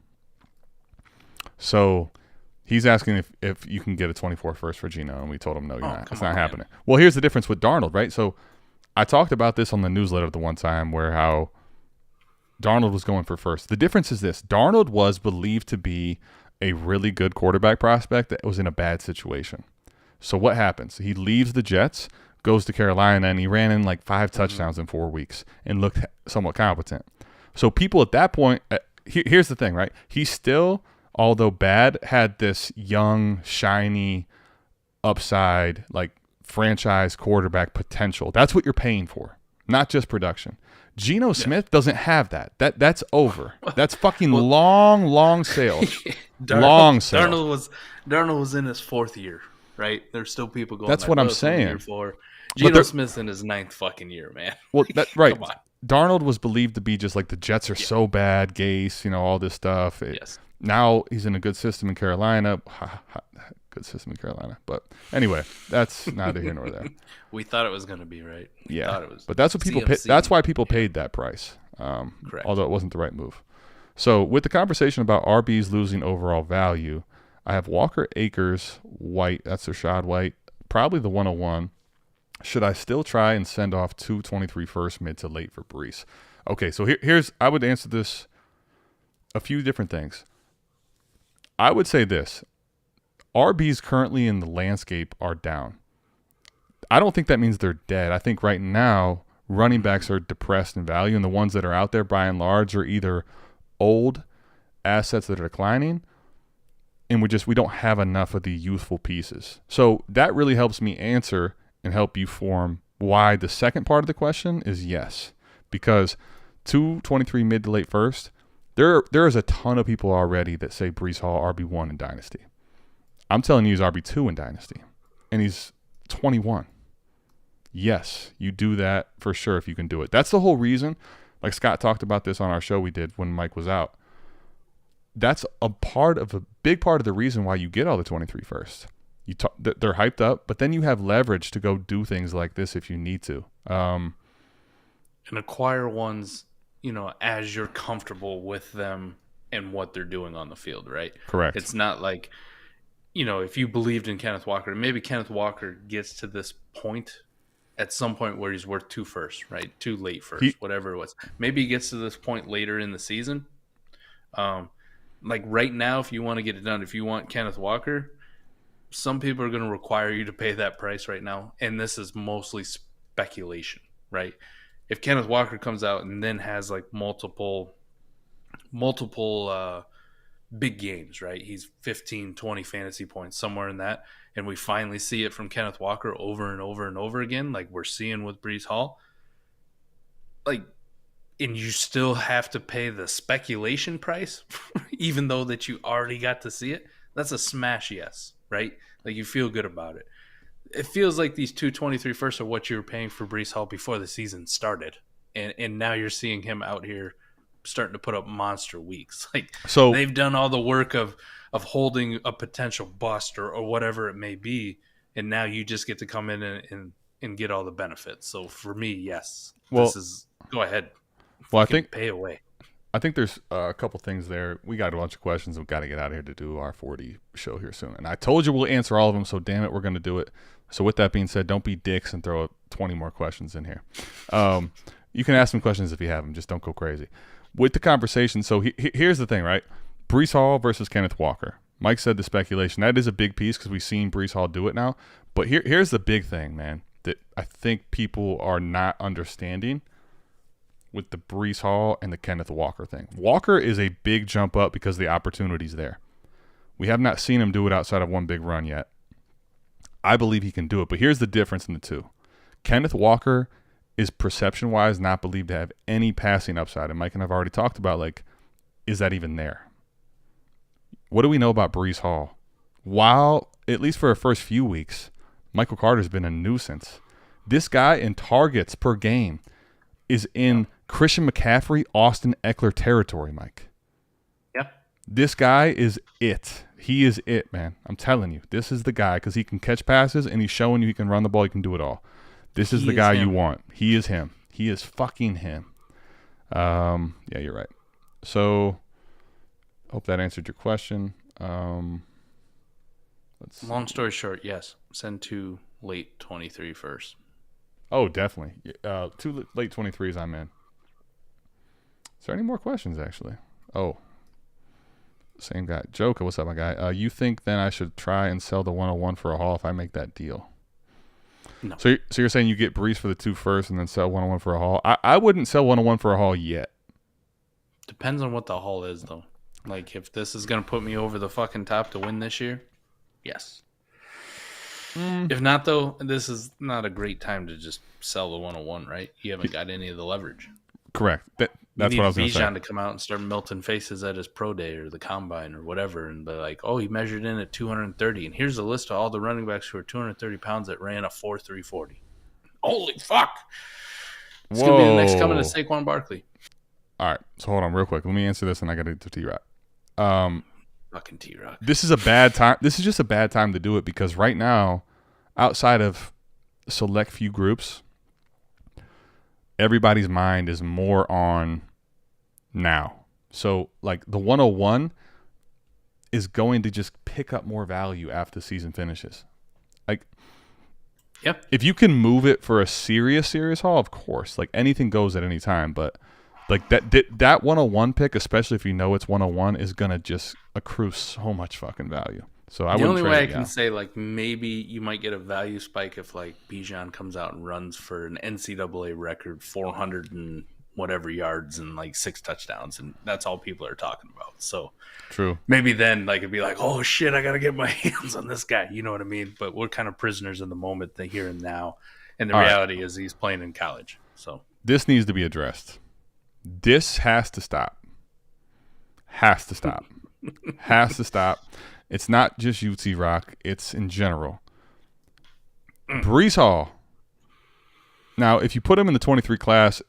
So he's asking if you can get a 24 first for Geno, and we told him no, you're not. It's not happening. Man. Well, here's the difference with Darnold, right? So I talked about this on the newsletter the one time where how Darnold was going for first. The difference is this. Darnold was believed to be a really good quarterback prospect that was in a bad situation. So what happens? He leaves the Jets, goes to Carolina, and he ran in like 5 touchdowns in 4 weeks and looked somewhat competent. So people at that point, here's the thing, right? He still, although bad, had this young, shiny, upside, like franchise quarterback potential. That's what you're paying for, not just production. Geno Smith doesn't have that. That's over. That's fucking long sales. Long sales. Darnold was in his 4th year, right? There's still people going. That's what I'm saying. Geno Smith's in his 9th fucking year, man. Well, right. Come on. Darnold was believed to be just like the Jets are so bad, Gase, all this stuff. Yes. Now he's in a good system in Carolina. Good system in Carolina. But anyway, that's neither here nor there. We thought it was going to be, right? But that's what people pay. That's why people paid that price. Correct. Although it wasn't the right move. So with the conversation about RBs losing overall value, I have Walker Akers White. That's Rashad White. Probably the 101. Should I still try and send off 223 first mid to late for Brees? Okay, so here's I would answer this a few different things. I would say this. RBs currently in the landscape are down. I don't think that means they're dead. I think right now running backs are depressed in value, and the ones that are out there by and large are either old assets that are declining, and we don't have enough of the youthful pieces. So that really helps me answer and help you form why the second part of the question is yes. Because 223 mid to late first, there is a ton of people already that say Brees Hall RB1 in Dynasty. I'm telling you he's RB2 in Dynasty, and he's 21. Yes, you do that for sure if you can do it. That's the whole reason. Like Scott talked about this on our show we did when Mike was out. That's a big part of the reason why you get all the 23 first. They're hyped up, but then you have leverage to go do things like this if you need to. And acquire ones, as you're comfortable with them and what they're doing on the field, right? Correct. It's not like, if you believed in Kenneth Walker, maybe Kenneth Walker gets to this point at some point where he's worth 2 firsts, right? 2 late first, whatever it was. Maybe he gets to this point later in the season. Like right now, if you want to get it done, if you want Kenneth Walker, some people are going to require you to pay that price right now. And this is mostly speculation, right? If Kenneth Walker comes out and then has like multiple big games, right? He's 15, 20 fantasy points, somewhere in that. And we finally see it from Kenneth Walker over and over and over again, like we're seeing with Breece Hall. Like, and you still have to pay the speculation price, even though that you already got to see it. That's a smash yes, right? Like, you feel good about it. It feels like these 223 firsts are what you were paying for Breece Hall before the season started. And now you're seeing him out here starting to put up monster weeks. Like, so they've done all the work of holding a potential bust or whatever it may be, and now you just get to come in and get all the benefits. So for me, yes, go ahead. Well, I think pay away. I think there's a couple things there. We got a bunch of questions. We've got to get out of here to do our 40 show here soon. And I told you we'll answer all of them, so damn it, we're going to do it. So with that being said, don't be dicks and throw 20 more questions in here. You can ask some questions if you have them. Just don't go crazy. With the conversation, so here's the thing, right? Breece Hall versus Kenneth Walker. Mike said the speculation. That is a big piece because we've seen Breece Hall do it now. But here's the big thing, man, that I think people are not understanding with the Breece Hall and the Kenneth Walker thing. Walker is a big jump up because the opportunity's there. We have not seen him do it outside of one big run yet. I believe he can do it, but here's the difference in the two. Kenneth Walker is perception-wise not believed to have any passing upside. And Mike and I have already talked about, like, is that even there? What do we know about Breece Hall? While, at least for the first few weeks, Michael Carter's been a nuisance. This guy in targets per game is in Christian McCaffrey, Austin Eckler territory, Mike. Yep. This guy is it. He is it, man. I'm telling you. This is the guy because he can catch passes and he's showing you he can run the ball. He can do it all. This is the guy you want. He is him. He is fucking him. Yeah, you're right. So, hope that answered your question. Long story short, yes. Send two late 23 first. Oh, definitely. Two late 23s, I'm in. Is there any more questions, actually? Oh. Same guy. Joker, what's up, my guy? You think then I should try and sell the 101 for a haul if I make that deal? No. So you're saying you get Breece for the 2 first and then sell 101 for a haul? I wouldn't sell 101 for a haul yet. Depends on what the haul is, though. Like, if this is going to put me over the fucking top to win this year, yes. If not, though, this is not a great time to just sell the 101, right? You haven't got any of the leverage. Correct. That's what I was going to say. Bijan to come out and start melting faces at his pro day or the combine or whatever and be like, oh, he measured in at 230. And here's a list of all the running backs who are 230 pounds that ran a 4.340. Holy fuck. It's going to be the next coming to Saquon Barkley. All right. So hold on real quick. Let me answer this and I got to get to T-Rock. Fucking T-Rock. This is a bad time. This is just a bad time to do it because right now, outside of select few groups, everybody's mind is more on now. So, like, the 101 is going to just pick up more value after the season finishes. Like, yep. If you can move it for a serious haul, of course. Like, anything goes at any time. But, like, that 101 pick, especially if you know it's 101, is going to just accrue so much fucking value. So I the only way I can say, like, maybe you might get a value spike if, like, Bijan comes out and runs for an NCAA record 400 and whatever yards and, like, 6 touchdowns, and that's all people are talking about. So true. Maybe then, like, it'd be like, oh, shit, I got to get my hands on this guy. You know what I mean? But we're kind of prisoners in the moment, the here and now. And the reality is he's playing in college. So this needs to be addressed. This has to stop. Has to stop. Has to stop. It's not just UT Rock. It's in general. Breece Hall. Now, if you put him in the 23 class,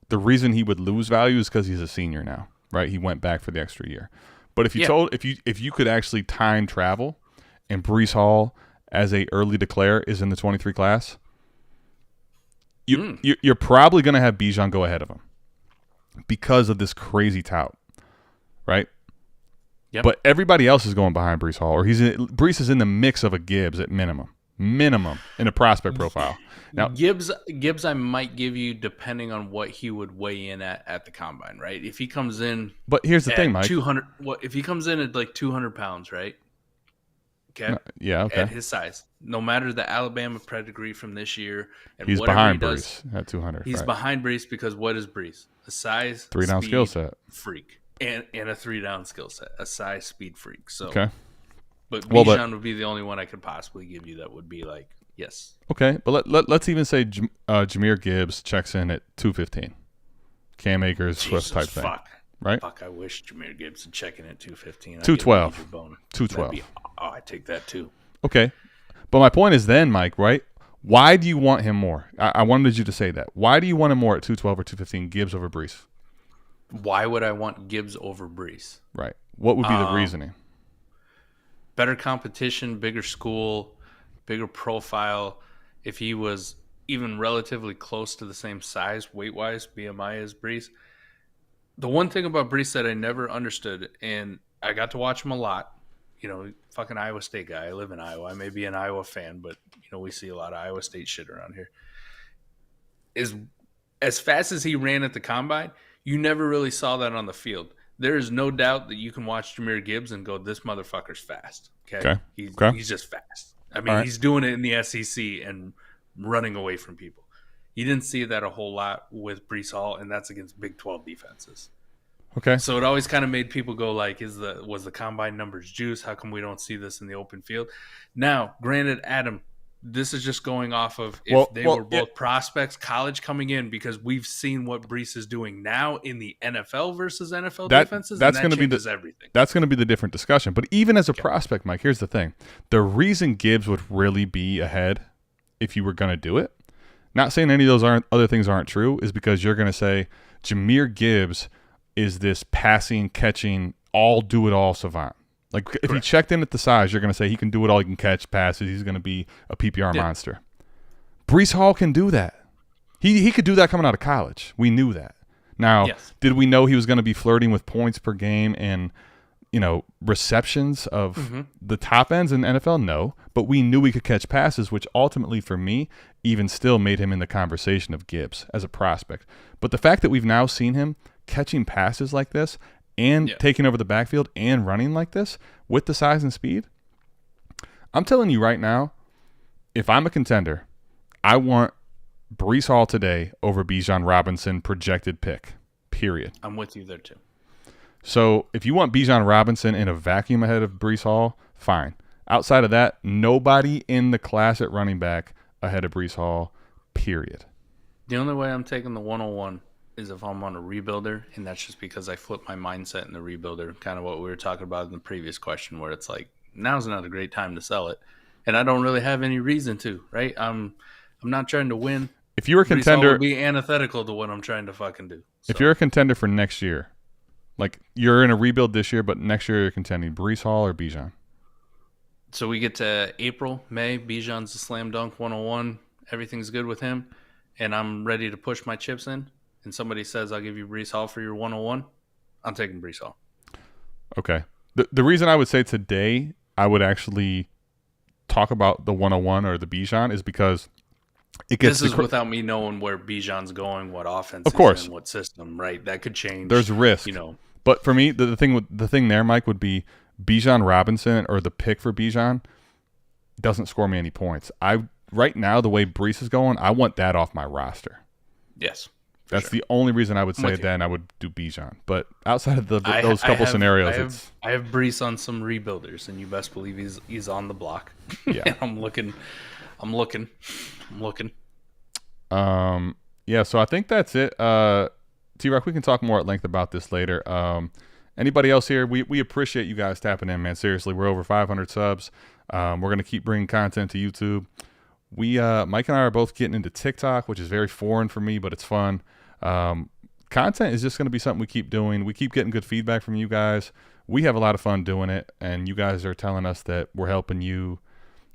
the reason he would lose value is because he's a senior now, right? He went back for the extra year. But if you if you could actually time travel, and Breece Hall as a early declare is in the 23 class, you're probably going to have Bijan go ahead of him because of this crazy tout, right? Yep. But everybody else is going behind Breece Hall, or Breece is in the mix of a Gibbs at minimum in a prospect profile. Now Gibbs, I might give you depending on what he would weigh in at the combine, right? If he comes in, but here's the thing, Mike. 200. If he comes in at like 200 pounds, right? Okay. Yeah, okay. At his size. No matter the Alabama pedigree from this year and He's whatever behind he does, Brees at 200. he's Right. behind Brees because what is Brees? A size, 3-down skill speed set. freak. And a 3-down skill set. A size, speed freak. So, Okay. but Well, Bijan would be the only one I could possibly give you that would be like, yes. Okay, but let's even say Jahmyr Gibbs checks in at 215. Cam Akers, Swift type thing. Right? Fuck, I wish Jahmyr Gibbs would check in at 215. 212. 212. I take that too. Okay. But my point is then, Mike, right? Why do you want him more? I wanted you to say that. Why do you want him more at 212 or 215, Gibbs over Brees? Why would I want Gibbs over Brees? Right. What would be the reasoning? Better competition, bigger school, bigger profile. If he was even relatively close to the same size, weight-wise, BMI as Brees. The one thing about Brees that I never understood, and I got to watch him a lot, fucking Iowa State guy. I live in Iowa. I may be an Iowa fan, but, we see a lot of Iowa State shit around here. Is as fast as he ran at the combine, you never really saw that on the field. There is no doubt that you can watch Jahmyr Gibbs and go, this motherfucker's fast. Okay. He's just fast. I mean, he's doing it in the SEC and running away from people. You didn't see that a whole lot with Brees Hall, and that's against Big 12 defenses. Okay. So it always kind of made people go like, was the combine numbers juice? How come we don't see this in the open field? Now, granted, Adam, this is just going off of if they were both prospects, college coming in, because we've seen what Brees is doing now in the NFL versus NFL defenses. That's going to be everything. That's going to be the different discussion. But even as a prospect, Mike, here's the thing: the reason Gibbs would really be ahead, if you were going to do it, not saying any of those other things aren't true, is because you're going to say Jahmyr Gibbs is this passing, catching, do-it-all savant. Like, if he checked in at the size, you're going to say he can do it all. He can catch passes. He's going to be a PPR monster. Brees Hall can do that. He could do that coming out of college. We knew that. Now, did we know he was going to be flirting with points per game and, receptions of the top ends in the NFL? No. But we knew he could catch passes, which ultimately, for me, even still made him in the conversation of Gibbs as a prospect. But the fact that we've now seen him catching passes like this and taking over the backfield and running like this with the size and speed, I'm telling you right now, if I'm a contender, I want Brees Hall today over Bijan Robinson projected pick, period. I'm with you there too. So if you want Bijan Robinson in a vacuum ahead of Brees Hall, fine. Outside of that, nobody in the class at running back ahead of Brees Hall, period. The only way I'm taking the 101 is if I'm on a rebuilder, and that's just because I flipped my mindset in the rebuilder, kind of what we were talking about in the previous question, where it's like, now's not a great time to sell it. And I don't really have any reason to, right? I'm not trying to win. If you're a contender, would be antithetical to what I'm trying to fucking do. So. If you're a contender for next year, like you're in a rebuild this year, but next year you're contending, Brees Hall or Bijan? So we get to April, May, Bijan's a slam dunk 101. Everything's good with him, and I'm ready to push my chips in. And somebody says, I'll give you Brees Hall for your 101, I'm taking Brees Hall. Okay. The reason I would say today I would actually talk about the 101 or the Bijan is because it gets... This is without me knowing where Bijan's going, what offense of course. He's in, what system, right? That could change. There's risk. But for me, the thing there, Mike, would be Bijan Robinson or the pick for Bijan doesn't score me any points. Right now, the way Brees is going, I want that off my roster. Yes. That's the only reason I would say then I would do Bijan. But outside of those couple scenarios, I have Brees on some rebuilders, and you best believe he's on the block. Yeah, and I'm looking. Yeah, so I think that's it. T-Rock, we can talk more at length about this later. Anybody else here? We appreciate you guys tapping in, man. Seriously, we're over 500 subs. We're gonna keep bringing content to YouTube. Mike and I are both getting into TikTok, which is very foreign for me, but it's fun. Content is just going to be something we keep doing. We keep getting good feedback from you guys. We have a lot of fun doing it, and you guys are telling us that we're helping you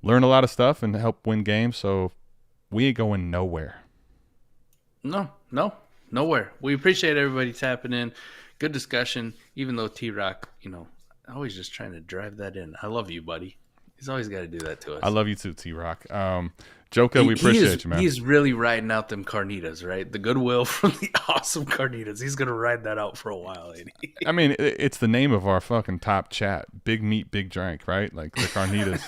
learn a lot of stuff and help win games, so we ain't going nowhere. No, nowhere. We appreciate everybody tapping in. Good discussion, even though T-Rock, always just trying to drive that in. I love you, buddy. He's always got to do that to us. I love you too, T-Rock. Joka, we appreciate you, man. He's really riding out them carnitas, right? The goodwill from the awesome carnitas. He's going to ride that out for a while, ain't he? I mean, it's the name of our fucking top chat. Big meat, big drink, right? Like the carnitas.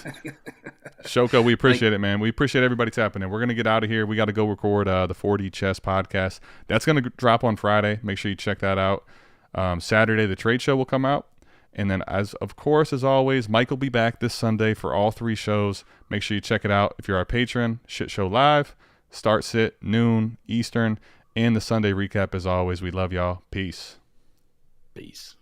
Shoko, we appreciate it, man. We appreciate everybody tapping in. We're going to get out of here. We got to go record the 4D Chess podcast. That's going to drop on Friday. Make sure you check that out. Saturday, the trade show will come out. And then, as always, Mike will be back this Sunday for all 3 shows. Make sure you check it out. If you're our patron, Shit Show Live, start sit, noon, Eastern, and the Sunday recap as always. We love y'all. Peace. Peace.